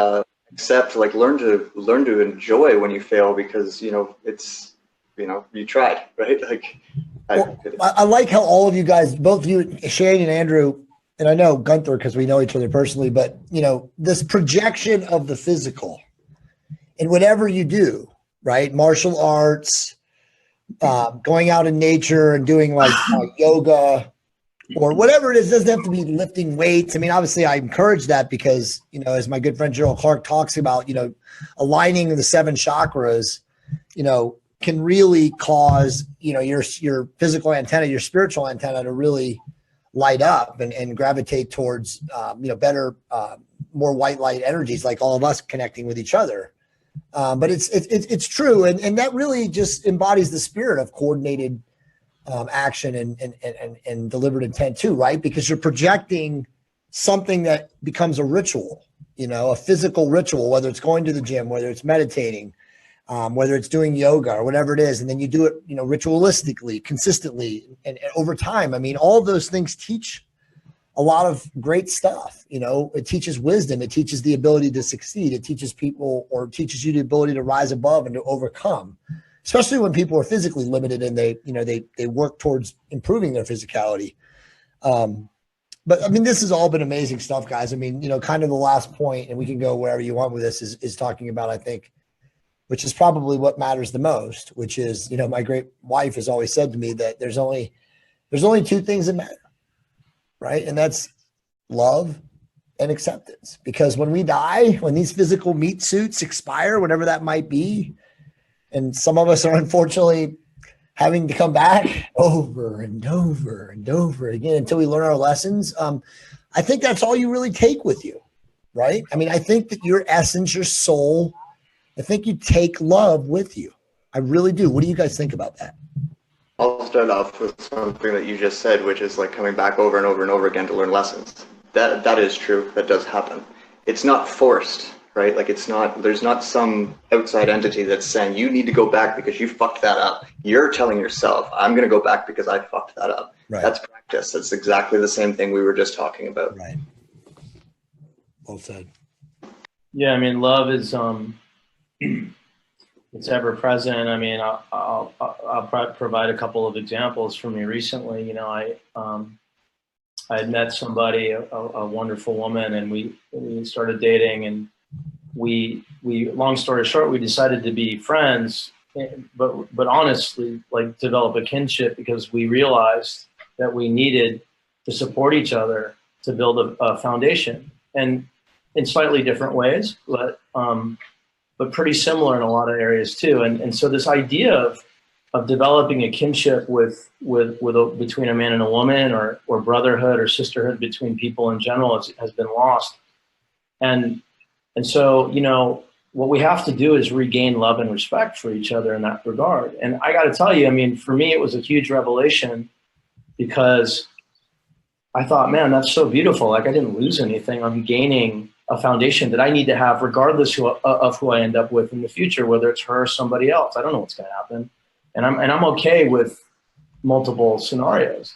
learn to enjoy when you fail, because it's you tried, right? Like, I like how all of you guys, both you, Shane and Andrew, and I know Gunther because we know each other personally, but this projection of the physical in whatever you do, right? Martial arts, going out in nature and doing like yoga or whatever it is. It doesn't have to be lifting weights. I mean, obviously I encourage that because, as my good friend Gerald Clark talks about, aligning the 7 chakras, can really cause, your physical antenna, your spiritual antenna to really light up and gravitate towards, better, more white light energies, like all of us connecting with each other. But it's true. And that really just embodies the spirit of coordinated action and deliberate intent too, right? Because you're projecting something that becomes a ritual, a physical ritual, whether it's going to the gym, whether it's meditating, whether it's doing yoga or whatever it is. And then you do it, ritualistically, consistently, and over time. I mean, all those things teach a lot of great stuff. It teaches wisdom. It teaches the ability to succeed. It teaches people, or teaches you the ability to rise above and to overcome, especially when people are physically limited and they work towards improving their physicality. But I mean, this has all been amazing stuff, guys. I mean, kind of the last point, and we can go wherever you want with this, is talking about, I think, which is probably what matters the most, which is, my great wife has always said to me that there's only 2 things that matter, right? And that's love and acceptance. Because when we die, when these physical meat suits expire, whatever that might be, and some of us are unfortunately having to come back over and over and over again until we learn our lessons, I think that's all you really take with you, right? I mean, I think that your essence, your soul, I think you take love with you. I really do. What do you guys think about that? I'll start off with something that you just said, which is like coming back over and over and over again to learn lessons. that is true. That does happen. It's not forced, right? Like there's not some outside entity that's saying you need to go back because you fucked that up. You're telling yourself, I'm going to go back because I fucked that up. Right. That's practice. That's exactly the same thing we were just talking about. Right. Well said. Yeah, I mean, love is it's ever present. I mean, I'll provide a couple of examples for me recently. You know, I had met somebody, a wonderful woman, and we started dating, and we long story short, we decided to be friends, but honestly, like, develop a kinship, because we realized that we needed to support each other to build a foundation, and in slightly different ways, but pretty similar in a lot of areas too. And so this idea of developing a kinship between a man and a woman, or brotherhood or sisterhood between people in general has been lost. And so, you know, what we have to do is regain love and respect for each other in that regard. And I got to tell you, I mean, for me, it was a huge revelation, because I thought, man, that's so beautiful. Like, I didn't lose anything. I'm gaining a foundation that I need to have regardless of who I end up with in the future, whether it's her or somebody else. I don't know what's going to happen. And I'm okay with multiple scenarios.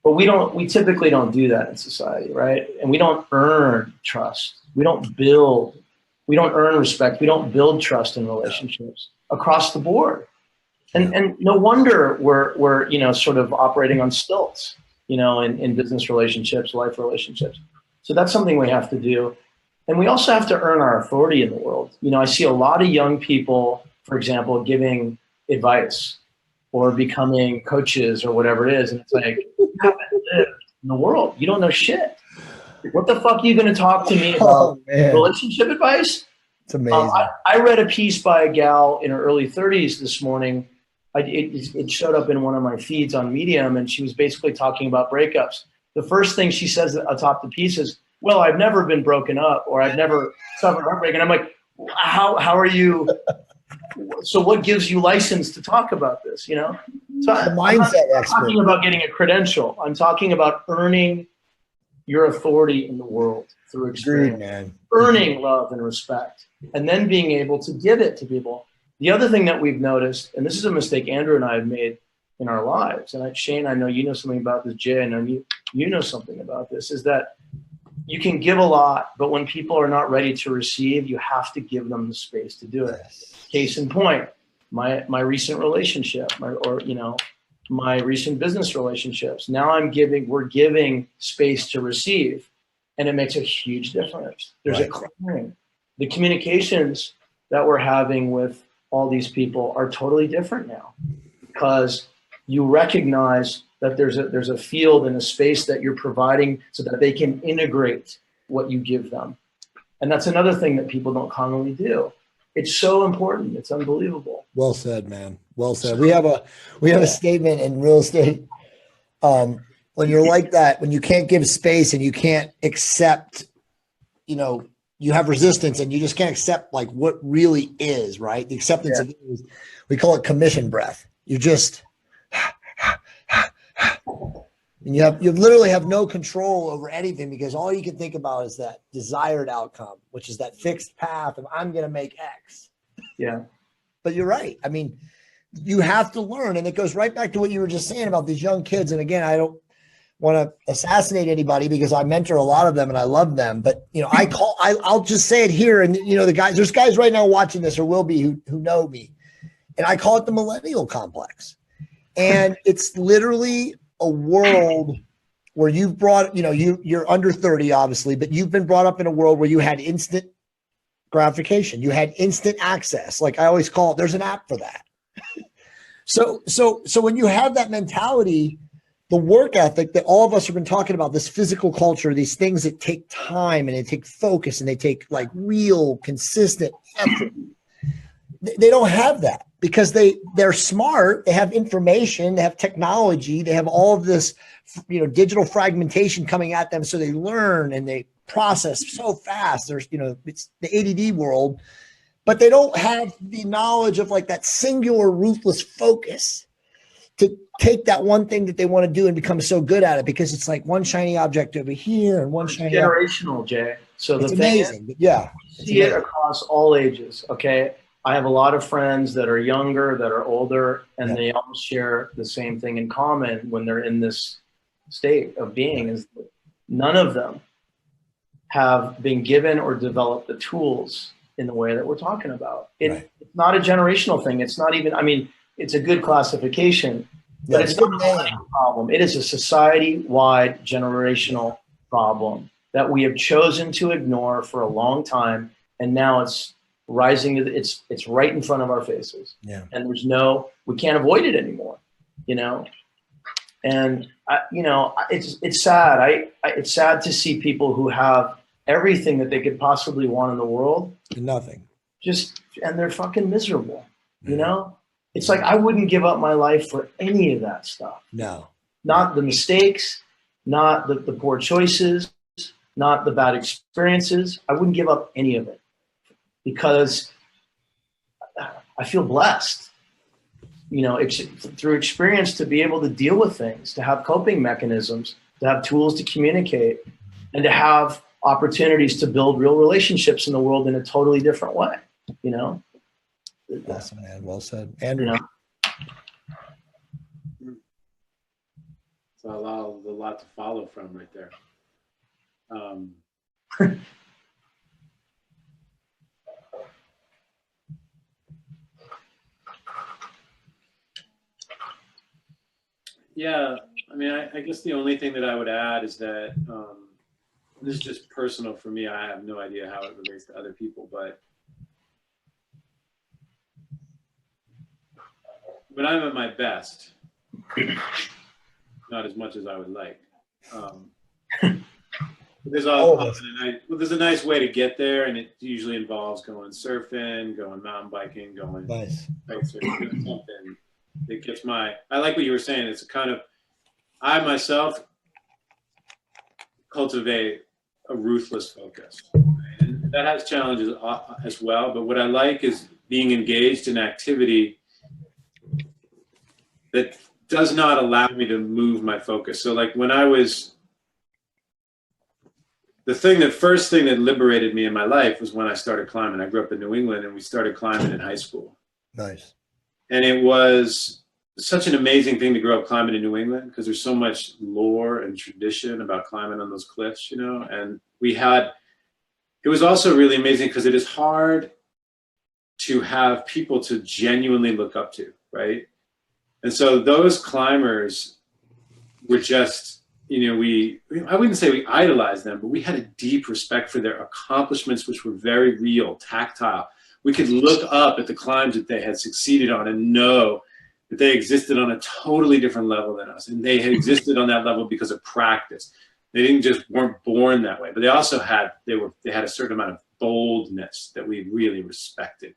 But we typically don't do that in society, right? And we don't earn trust. We don't earn respect. We don't build trust in relationships across the board. And no wonder we're you know, sort of operating on stilts, you know, in business relationships, life relationships. So that's something we have to do. And we also have to earn our authority in the world. You know, I see a lot of young people, for example, giving advice or becoming coaches or whatever it is. And it's like, you haven't lived in the world. You don't know shit. What the fuck are you going to talk to me about relationship advice? It's amazing. I read a piece by a gal in her early 30s this morning. It showed up in one of my feeds on Medium, and she was basically talking about breakups. The first thing she says atop the piece is, well, I've never been broken up, or I've never suffered heartbreak. And I'm like, how are you? So what gives you license to talk about this, you know? So The mindset I'm expert. talking about getting a credential. I'm talking about earning your authority in the world through experience. Agreed, man. Earning love and respect, and then being able to give it to people. The other thing that we've noticed, and this is a mistake Andrew and I have made in our lives, and Shane, I know you know something about this, Jay, I know you know something about this, is that you can give a lot, but when people are not ready to receive, you have to give them the space to do it. Yes. Case in point, my recent relationship, my recent business relationships. Now we're giving space to receive, and it makes a huge difference. There's a clearing. The communications that we're having with all these people are totally different now, because you recognize that there's a field and a space that you're providing so that they can integrate what you give them. And that's another thing that people don't commonly do. It's so important. It's unbelievable. Well said, man. Well said. We have a statement in real estate. When you're like that, when you can't give space and you can't accept, you know, you have resistance and you just can't accept like what really is, right? The acceptance of it is, we call it commission breath. You just, and you literally have no control over anything, because all you can think about is that desired outcome, which is that fixed path of I'm going to make X. Yeah. But you're right. I mean, you have to learn, and it goes right back to what you were just saying about these young kids. And again, I don't want to assassinate anybody, because I mentor a lot of them and I love them. But, you know, I'll just say it here. And, you know, there's guys right now watching this, or will be, who know me. And I call it the millennial complex. And it's literally a world where you've brought, you know, you're under 30, obviously, but you've been brought up in a world where you had instant gratification. You had instant access. Like I always call it, there's an app for that. So when you have that mentality, the work ethic that all of us have been talking about, this physical culture, these things that take time and they take focus and they take like real consistent effort, they don't have that, because they're smart. They have information, they have technology, they have all of this, you know, digital fragmentation coming at them. So they learn and they process so fast. There's, you know, it's the ADD world, but they don't have the knowledge of like that singular ruthless focus. to take that one thing that they want to do and become so good at it, because it's like one shiny object over here and one It's shiny generational, Jay. So It's the thing is, amazing. Yeah. It's see it amazing. across all ages. Okay. I have a lot of friends that are younger, that are older, and Yeah. they all share the same thing in common when they're in this state of being, is that none of them have been given or developed the tools in the way that we're talking about. Right. It's not a generational thing. It's not even, I mean, it's a good classification, but Yeah, it's it's a not good a name. millennial problem. It is a society-wide generational problem that we have chosen to ignore for a long time, and now it's rising to it's right in front of our faces. Yeah. And we can't avoid it anymore, you know. And it's sad. It's sad to see people who have everything that they could possibly want in the world, Nothing. and they're fucking miserable, you know. It's like, I wouldn't give up my life for any of that stuff. No. Not the mistakes, not the poor choices, not the bad experiences. I wouldn't give up any of it, because I feel blessed, you know, through experience, to be able to deal with things, to have coping mechanisms, to have tools to communicate, and to have opportunities to build real relationships in the world in a totally different way, you know? Awesome, man. Well said. Andrew. You know? It's a lot to follow from right there. Yeah, I mean, I guess the only thing that I would add is that this is just personal for me. I have no idea how it relates to other people, but when I'm at my best, not as much as I would like. There's a nice way to get there, and it usually involves going surfing, going mountain biking, going Nice. kite surfing, doing something that gets I like what you were saying. It's a kind of, I myself cultivate a ruthless focus, and that has challenges as well. But what I like is being engaged in activity that does not allow me to move my focus. So like when I was, the first thing that liberated me in my life was when I started climbing. I grew up in New England, and we started climbing in high school. Nice. And it was such an amazing thing to grow up climbing in New England, because there's so much lore and tradition about climbing on those cliffs, you know. And it was also really amazing because it is hard to have people to genuinely look up to, right? And so those climbers were just, you know, I wouldn't say we idolized them, but we had a deep respect for their accomplishments, which were very real, tactile. We could look up at the climbs that they had succeeded on and know that they existed on a totally different level than us. And they had existed on that level because of practice. They weren't born that way, but they also had a certain amount of boldness that we really respected.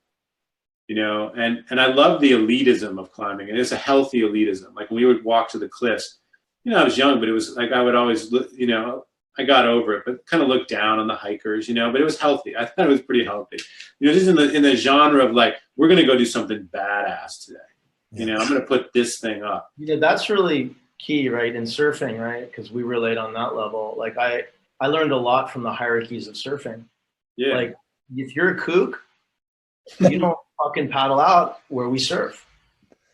You know, and I love the elitism of climbing, and it's a healthy elitism. Like when we would walk to the cliffs, you know, I was young, but it was like I would always look, you know, I got over it, but kind of look down on the hikers, you know, but it was healthy. I thought it was pretty healthy. You know, just in the genre of like, we're going to go do something badass today. Yeah. You know, I'm going to put this thing up. You know, that's really key, right? In surfing, right? Because we relate on that level. Like I learned a lot from the hierarchies of surfing. Yeah. Like if you're a kook, you don't fucking paddle out where we surf.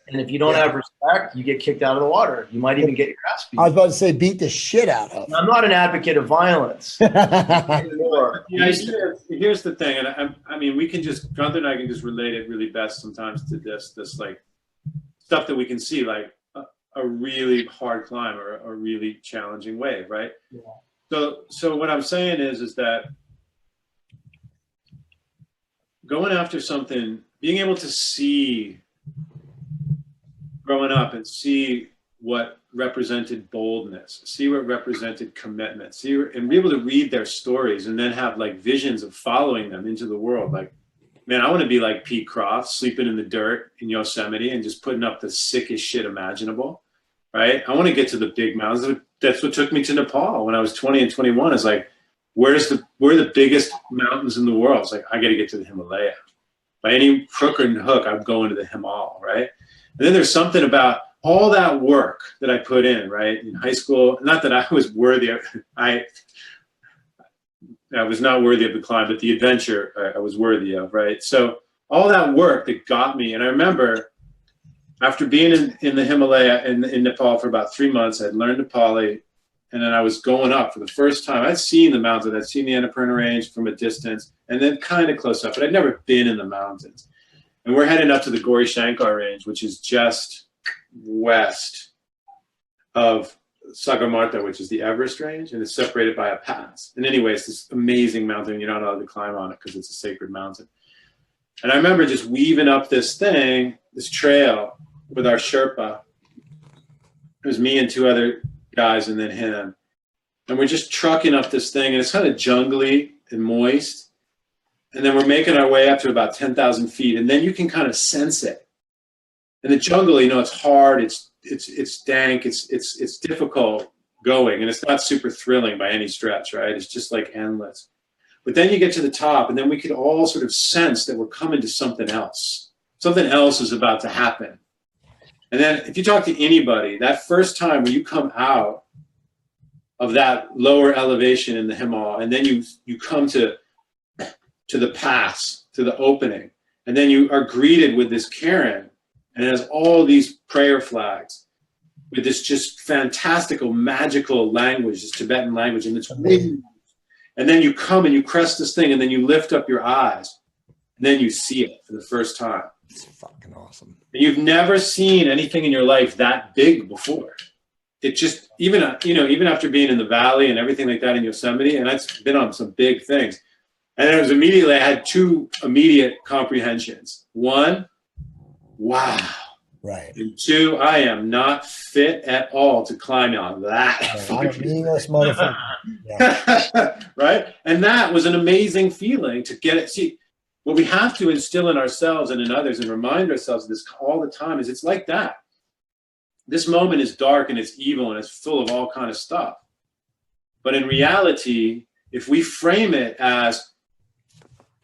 And if you don't have respect, you get kicked out of the water. You might even get your ass beat. I was about to say beat the shit out of. I'm not an advocate of violence anymore. Yeah, here's the thing, and I mean, Gunther and I can just relate it really best sometimes to this like stuff that we can see, like a really hard climb or a really challenging wave, right? Yeah. So what I'm saying is that going after something, being able to see growing up and see what represented boldness, see what represented commitment, and be able to read their stories and then have like visions of following them into the world. Like, man, I want to be like Pete Croft, sleeping in the dirt in Yosemite and just putting up the sickest shit imaginable, right? I want to get to the big mountains. That's what took me to Nepal when I was 20 and 21. Is like, where are the biggest mountains in the world? It's like, I got to get to the Himalaya. By any crook or hook, I'm going to the Himal, right? And then there's something about all that work that I put in, right, in high school, not that I was worthy of, I was not worthy of the climb, but the adventure I was worthy of, right? So all that work that got me, and I remember after being in the Himalaya in Nepal for about 3 months, I'd learned Nepali, and then I was going up for the first time. I'd seen the mountains, I'd seen the Annapurna Range from a distance, and then kind of close up, but I'd never been in the mountains. And we're heading up to the Gauri Shankar Range, which is just west of Sagarmatha, which is the Everest range, and it's separated by a pass. And anyway, it's this amazing mountain. You're not allowed to climb on it because it's a sacred mountain. And I remember just weaving up this thing, this trail with our Sherpa. It was me and 2 other guys and then him. And we're just trucking up this thing, and it's kind of jungly and moist. And then we're making our way up to about 10,000 feet, and then you can kind of sense it. In the jungle, you know, it's hard, it's dank, it's difficult going, and it's not super thrilling by any stretch, right? It's just like endless. But then you get to the top, and then we could all sort of sense that we're coming to something else. Something else is about to happen. And then if you talk to anybody, that first time when you come out of that lower elevation in the Himalaya, and then you come to the pass, to the opening, and then you are greeted with this cairn, and it has all these prayer flags with this just fantastical, magical language, this Tibetan language, and it's amazing. And then you come and you crest this thing, and then you lift up your eyes, and then you see it for the first time. It's fucking awesome. And you've never seen anything in your life that big before. It just, even after being in the valley and everything like that in Yosemite, and I've been on some big things, and it was immediately, I had 2 immediate comprehensions. 1, wow. Right. And 2, I am not fit at all to climb on that. I'm a meaningless motherfucker. Yeah. Right? And that was an amazing feeling to get it. See, what we have to instill in ourselves and in others and remind ourselves of this all the time is it's like that. This moment is dark and it's evil and it's full of all kind of stuff. But in reality, if we frame it as,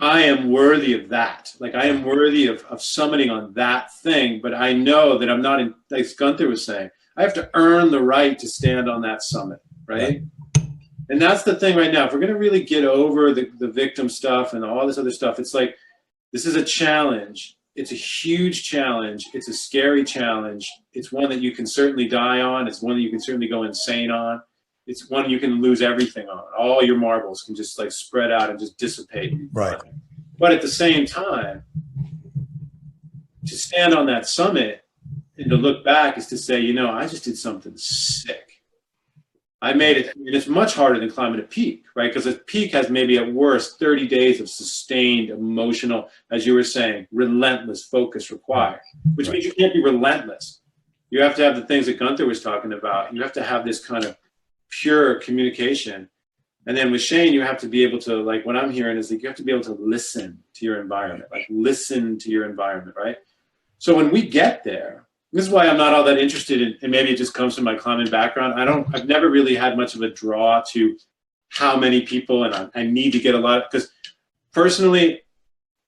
I am worthy of that. Like I am worthy of summiting on that thing, but I know that I'm not in, like Gunther was saying, I have to earn the right to stand on that summit, right? And that's the thing right now. If we're going to really get over the victim stuff and all this other stuff, it's like, this is a challenge. It's a huge challenge. It's a scary challenge. It's one that you can certainly die on. It's one that you can certainly go insane on. It's one you can lose everything on. All your marbles can just like spread out and just dissipate. Right. But at the same time, to stand on that summit and to look back is to say, you know, I just did something sick. I made it. And it's much harder than climbing a peak, right? Because a peak has maybe at worst 30 days of sustained emotional, as you were saying, relentless focus required, which means you can't be relentless. You have to have the things that Gunther was talking about. You have to have this kind of pure communication. And then with Shane, you have to be able to, like what I'm hearing is that you have to be able to listen to your environment, like listen to your environment, right? So when we get there, this is why I'm not all that interested in, and maybe it just comes from my climbing background. I've never really had much of a draw to how many people, and I need to get a lot, because personally,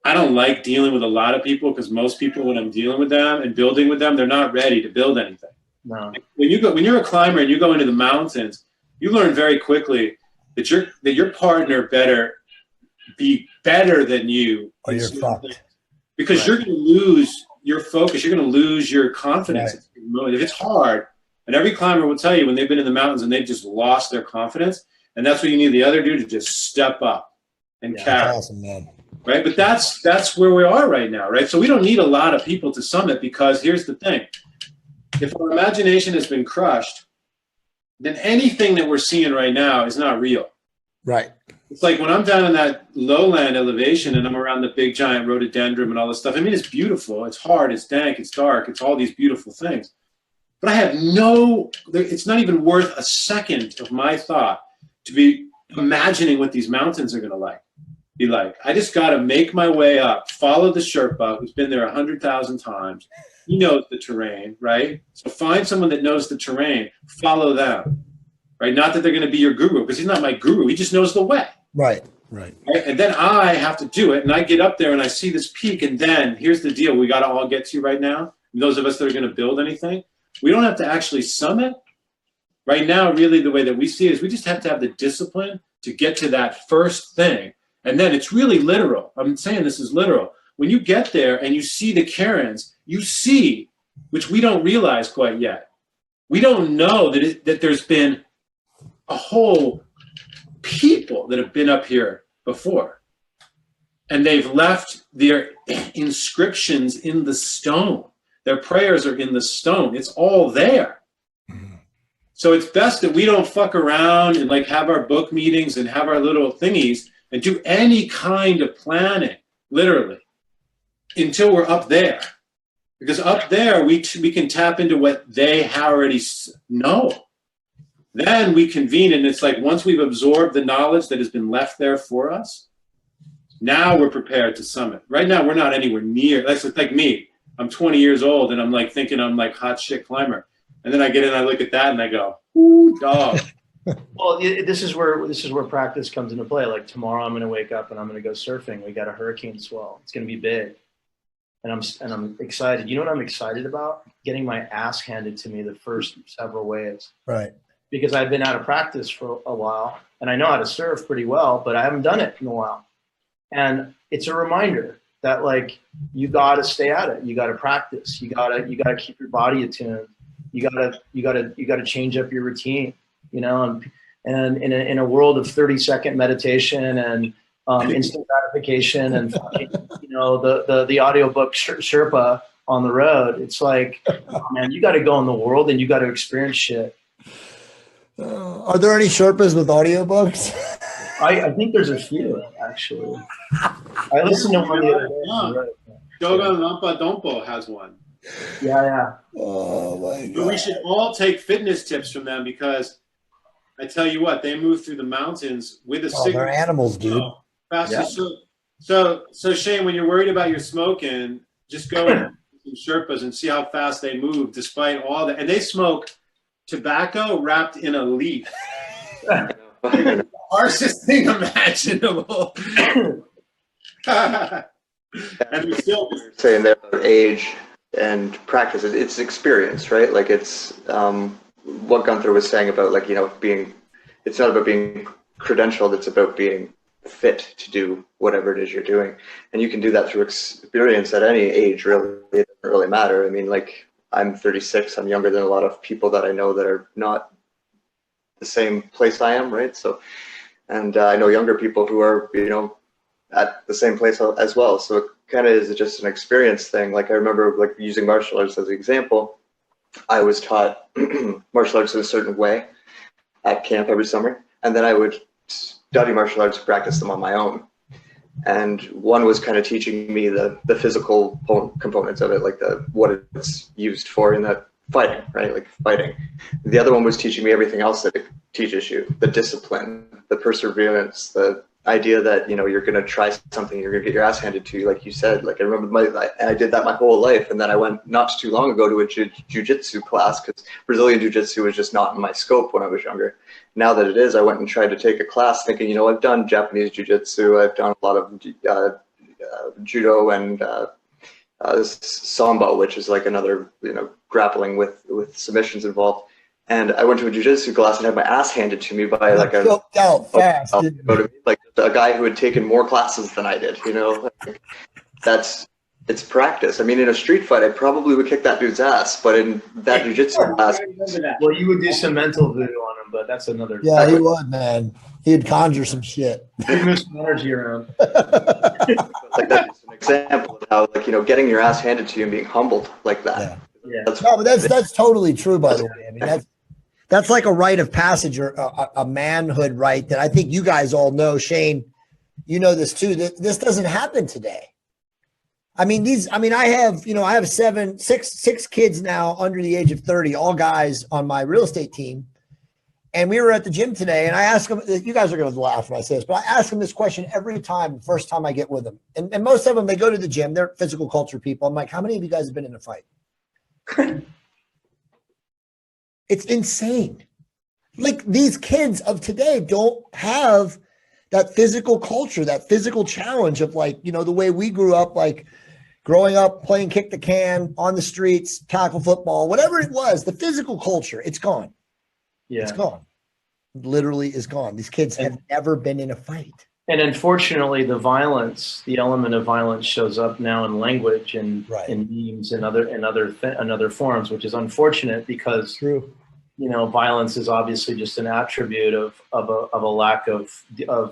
I don't like dealing with a lot of people, because most people, when I'm dealing with them and building with them, they're not ready to build anything. No. When you're a climber and you go into the mountains, you learn very quickly that your partner better be better than you. Or you're fucked. Because you're going to lose your focus. You're going to lose your confidence. Right. If it's hard, and every climber will tell you when they've been in the mountains and they've just lost their confidence, and that's what you need the other dude to just step up and carry. That's awesome, man. Right? But that's where we are right now, right? So we don't need a lot of people to summit, because here's the thing. If our imagination has been crushed, then anything that we're seeing right now is not real. Right. It's like when I'm down in that lowland elevation and I'm around the big giant rhododendron and all this stuff. I mean, it's beautiful. It's hard. It's dank. It's dark. It's all these beautiful things. But I have it's not even worth a second of my thought to be imagining what these mountains are going to be like. I just got to make my way up, follow the Sherpa who's been there 100,000 times. He knows the terrain, right? So find someone that knows the terrain, follow them, right? Not that they're going to be your guru, because he's not my guru. He just knows the way. Right. And then I have to do it, and I get up there and I see this peak, and then here's the deal we got to all get to right now. Those of us that are going to build anything, We don't have to actually summit. Right now, really, the way that we see it is we just have to have the discipline to get to that first thing. And then it's really literal. I'm saying this is literal. When you get there and you see the Karens, you see, which we don't realize quite yet. We don't know that there's been a whole people that have been up here before. And they've left their inscriptions in the stone. Their prayers are in the stone. It's all there. So it's best that we don't fuck around and like have our book meetings and have our little thingies and do any kind of planning, literally, until we're up there. Because up there, we can tap into what they already know. Then we convene, and it's like once we've absorbed the knowledge that has been left there for us, now we're prepared to summit. Right now, we're not anywhere near. That's like me. I'm 20 years old, and I'm like thinking I'm like hot shit climber. And then I get in, I look at that, and I go, "Ooh, dog." Well, this is where practice comes into play. Like tomorrow, I'm going to wake up and I'm going to go surfing. We got a hurricane swell. It's going to be big, and I'm excited. You know what I'm excited about? Getting my ass handed to me the first several waves. Right. Because I've been out of practice for a while, and I know how to surf pretty well, but I haven't done it in a while. And it's a reminder that like you got to stay at it. You got to practice. You got to keep your body attuned. You gotta change up your routine, you know, and in a world of 30-second meditation and instant gratification and you know the audiobook Sherpa on the road, it's like, oh, man, you got to go in the world and you got to experience shit. Are there any Sherpas with audiobooks? I think there's a few actually. I listened to one the other day. Dogon Lampa Dompo has one. Yeah. Oh my God. But we should all take fitness tips from them because I tell you what, they move through the mountains with a cigarette. They're animals, dude. Fastest. Yeah. So Shane, when you're worried about your smoking, just go and some Sherpas and see how fast they move despite all that. And they smoke tobacco wrapped in a leaf. The harshest thing imaginable. And we still saying that age and practice, it's experience, right? Like it's what Gunther was saying about, like, you know, it's not about being credentialed, it's about being fit to do whatever it is you're doing. And you can do that through experience at any age, really. It doesn't really matter. I mean, like, I'm 36, I'm younger than a lot of people that I know that are not the same place I am, right? So, and I know younger people who are, you know, at the same place as well. So it kind of is just an experience thing. Like I remember, like, using martial arts as an example, I was taught martial arts in a certain way at camp every summer, and then I would study martial arts, practice them on my own. And one was kind of teaching me the physical components of it, like what it's used for in that fighting, right? Like fighting. The other one was teaching me everything else that it teaches you, the discipline, the perseverance, the idea that, you know, you're going to try something, you're going to get your ass handed to you, like you said. Like I remember I did that my whole life, and then I went not too long ago to a jiu-jitsu class because Brazilian jiu-jitsu was just not in my scope when I was younger. Now that it is, I went and tried to take a class thinking, you know, I've done Japanese jiu-jitsu, I've done a lot of judo and sambo, which is like another, you know, grappling with submissions involved. And I went to a jiu-jitsu class and had my ass handed to me by like a guy who had taken more classes than I did. You know, like, it's practice. I mean, in a street fight, I probably would kick that dude's ass, but in that jiu-jitsu class, well, you would do some mental voodoo on him, but that's another. Yeah, he would, man. He'd conjure some shit. He'd move some energy around. Like that's just an example of how, like, you know, getting your ass handed to you and being humbled like that. Yeah. No, but that's totally true, by the way. I mean, that's like a rite of passage or a manhood right that I think you guys all know. Shane, you know this too. This doesn't happen today. I mean, I have six kids now under the age of 30, all guys on my real estate team. And we were at the gym today, and I asked them, you guys are going to laugh when I say this, but I ask them this question every time, the first time I get with them. And most of them, they go to the gym. They're physical culture people. I'm like, how many of you guys have been in a fight? It's insane. Like, these kids of today don't have that physical culture, that physical challenge of, like, you know, the way we grew up, like, growing up playing kick the can on the streets, tackle football, whatever it was, the physical culture, it's gone. Yeah. It's gone. Literally is gone. These kids have never been in a fight. And unfortunately, the violence, the element of violence, shows up now in language and in memes and other forms, which is unfortunate because True. Violence is obviously just an attribute of a lack of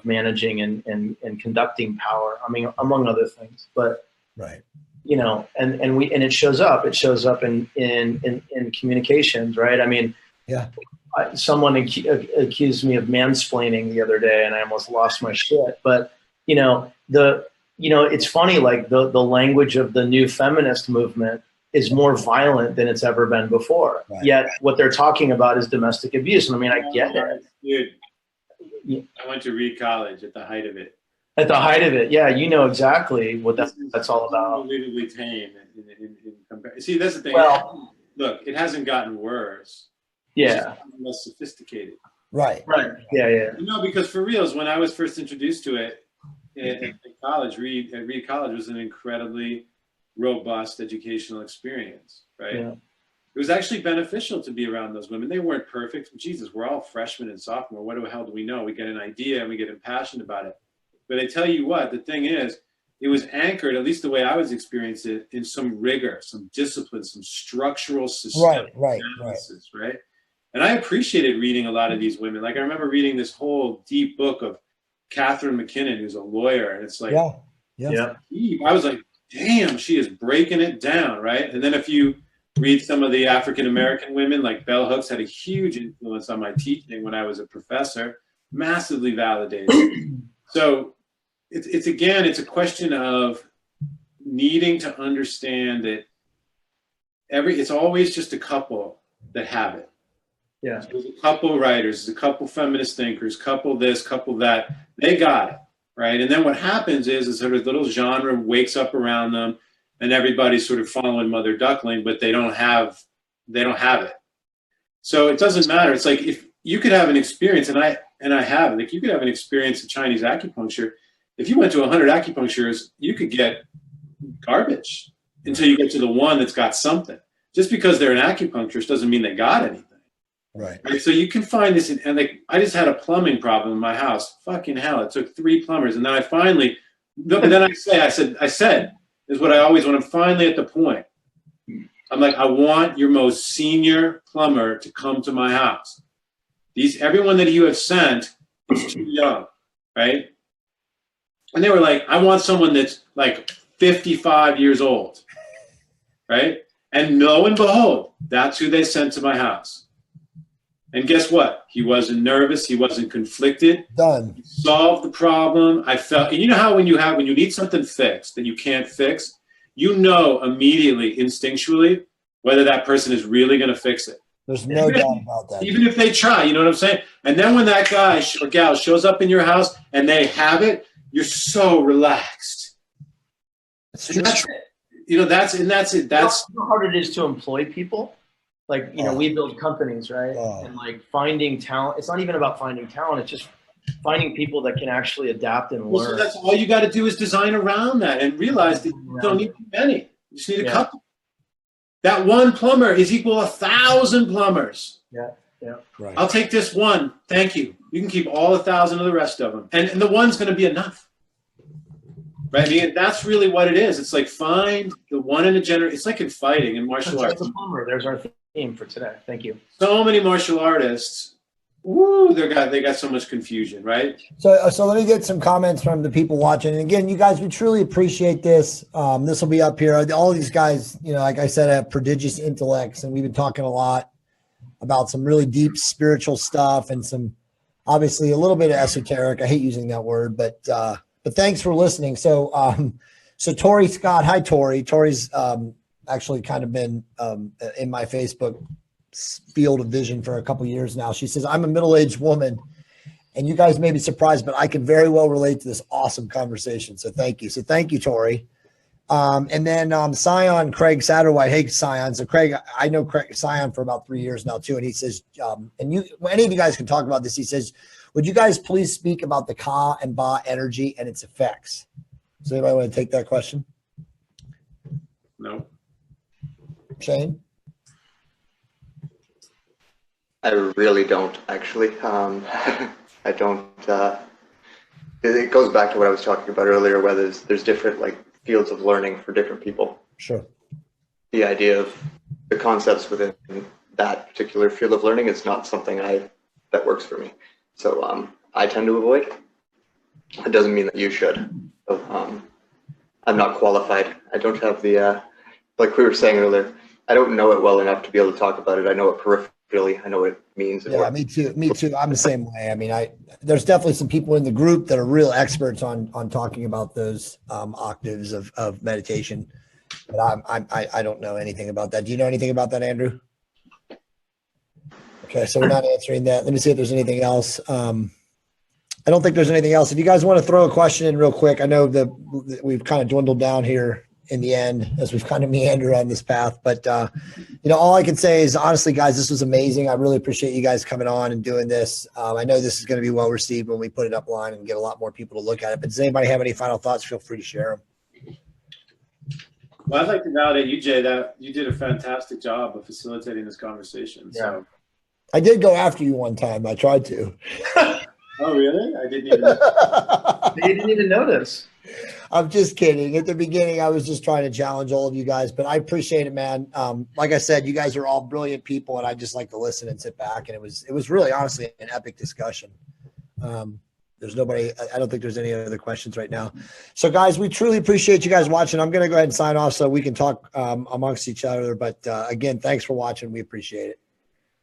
managing and conducting power. I mean, among other things, but and it shows up. It shows up in communications, right? I mean, someone accused me of mansplaining the other day, and I almost lost my shit. But it's funny. Like the language of the new feminist movement is more violent than it's ever been before. Right. Yet what they're talking about is domestic abuse. And I mean, I get it. Dude, I went to Reed College at the height of it. At the height of it, yeah, you know exactly what that's all about. Unbelievably tame. See, that's the thing. Well, look, it hasn't gotten worse. Yeah. It's less sophisticated. Right. Yeah. Because for reals, when I was first introduced to it in college, Reed College was an incredibly robust educational experience, right? Yeah. It was actually beneficial to be around those women. They weren't perfect. Jesus, we're all freshmen and sophomore. What the hell do we know? We get an idea and we get impassioned about it. But I tell you what, the thing is, it was anchored, at least the way I was experiencing it, in some rigor, some discipline, some structural systemic analysis, right? And I appreciated reading a lot of these women. Like I remember reading this whole deep book of Catherine McKinnon, who's a lawyer, and it's like, I was like, damn, she is breaking it down, right? And then if you read some of the African-American women, like Bell Hooks had a huge influence on my teaching when I was a professor, massively validated. So it's a question of needing to understand that it's always just a couple that have it. Yeah. So there's a couple writers, there's a couple feminist thinkers, couple this, couple that, they got it. Right. And then what happens is sort of little genre wakes up around them and everybody's sort of following Mother Duckling, but they don't have it. So it doesn't matter. It's like if you could have an experience, and I have, like you could have an experience of Chinese acupuncture. If you went to 100 acupuncturists, you could get garbage until you get to the one that's got something. Just because they're an acupuncturist doesn't mean they got anything. Right. So you can find this, and like I just had a plumbing problem in my house. Fucking hell! It took 3 plumbers, and then I finally. But then I said is what I always when I'm finally at the point. I'm like, I want your most senior plumber to come to my house. Everyone that you have sent is too young, right? And they were like, I want someone that's like 55 years old, right? And lo and behold, that's who they sent to my house. And guess what? He wasn't nervous. He wasn't conflicted. Done. He solved the problem. I felt, and you know how when you need something fixed that you can't fix, you know immediately, instinctually, whether that person is really going to fix it. There's no doubt about that. Even if they try, you know what I'm saying? And then when that guy or gal shows up in your house and they have it, you're so relaxed. That's true. That's it. That's it. That's how hard it is to employ people. Like, we build companies, right? And like finding talent, it's not even about finding talent. It's just finding people that can actually adapt and learn. So that's all you got to do is design around that and realize that you don't need many. You just need a couple. That one plumber is equal 1,000 plumbers. Yeah. Right. I'll take this one. Thank you. You can keep all 1,000 of the rest of them. And the one's going to be enough. Right? I mean, that's really what it is. It's like find the one in a generation. It's like in fighting and martial arts. The plumber. There's our theme for today. Thank you. So many martial artists, they got so much confusion, right? So let me get some comments from the people watching. And again, you guys, we truly appreciate this. This will be up here. All these guys, like I said, have prodigious intellects, and we've been talking a lot about some really deep spiritual stuff and some, obviously, a little bit of esoteric. I hate using that word, but thanks for listening. So Tori Scott, hi Tori. Tori's actually kind of been in my Facebook field of vision for a couple of years now. She says, I'm a middle-aged woman, and you guys may be surprised, but I can very well relate to this awesome conversation. So thank you. So thank you, Tori. And then Scion, Craig Satterwhite. Hey, Scion. So Craig, I know Scion for about 3 years now too. And he says, any of you guys can talk about this. He says, would you guys please speak about the Ka and Ba energy and its effects? Does anybody want to take that question? No. Shane? I really don't actually. I don't. It goes back to what I was talking about earlier, whether there's different like fields of learning for different people. Sure. The idea of the concepts within that particular field of learning is not something that works for me. So I tend to avoid. It doesn't mean that you should. So, I'm not qualified. I don't have the like we were saying earlier. I don't know it well enough to be able to talk about it. I know it peripherally. I know what it means. And Yeah, me too. Me too. I'm the same way. I mean, there's definitely some people in the group that are real experts on talking about those octaves of meditation, but I don't know anything about that. Do you know anything about that, Andrew? Okay, so we're not answering that. Let me see if there's anything else. I don't think there's anything else. If you guys want to throw a question in real quick, I know that we've kind of dwindled down here in the end as we've kind of meandered on this path. But, all I can say is, honestly, guys, this was amazing. I really appreciate you guys coming on and doing this. I know this is going to be well received when we put it up line and get a lot more people to look at it. But does anybody have any final thoughts? Feel free to share them. Well, I'd like to validate you, Jay, that you did a fantastic job of facilitating this conversation. Yeah. So. I did go after you one time. I tried to. Oh, really? I didn't even You didn't even notice. I'm just kidding. At the beginning, I was just trying to challenge all of you guys, but I appreciate it, man. Like I said, you guys are all brilliant people, and I just like to listen and sit back. And it was really, honestly, an epic discussion. There's nobody. I don't think there's any other questions right now. So, guys, we truly appreciate you guys watching. I'm going to go ahead and sign off so we can talk amongst each other. But again, thanks for watching. We appreciate it.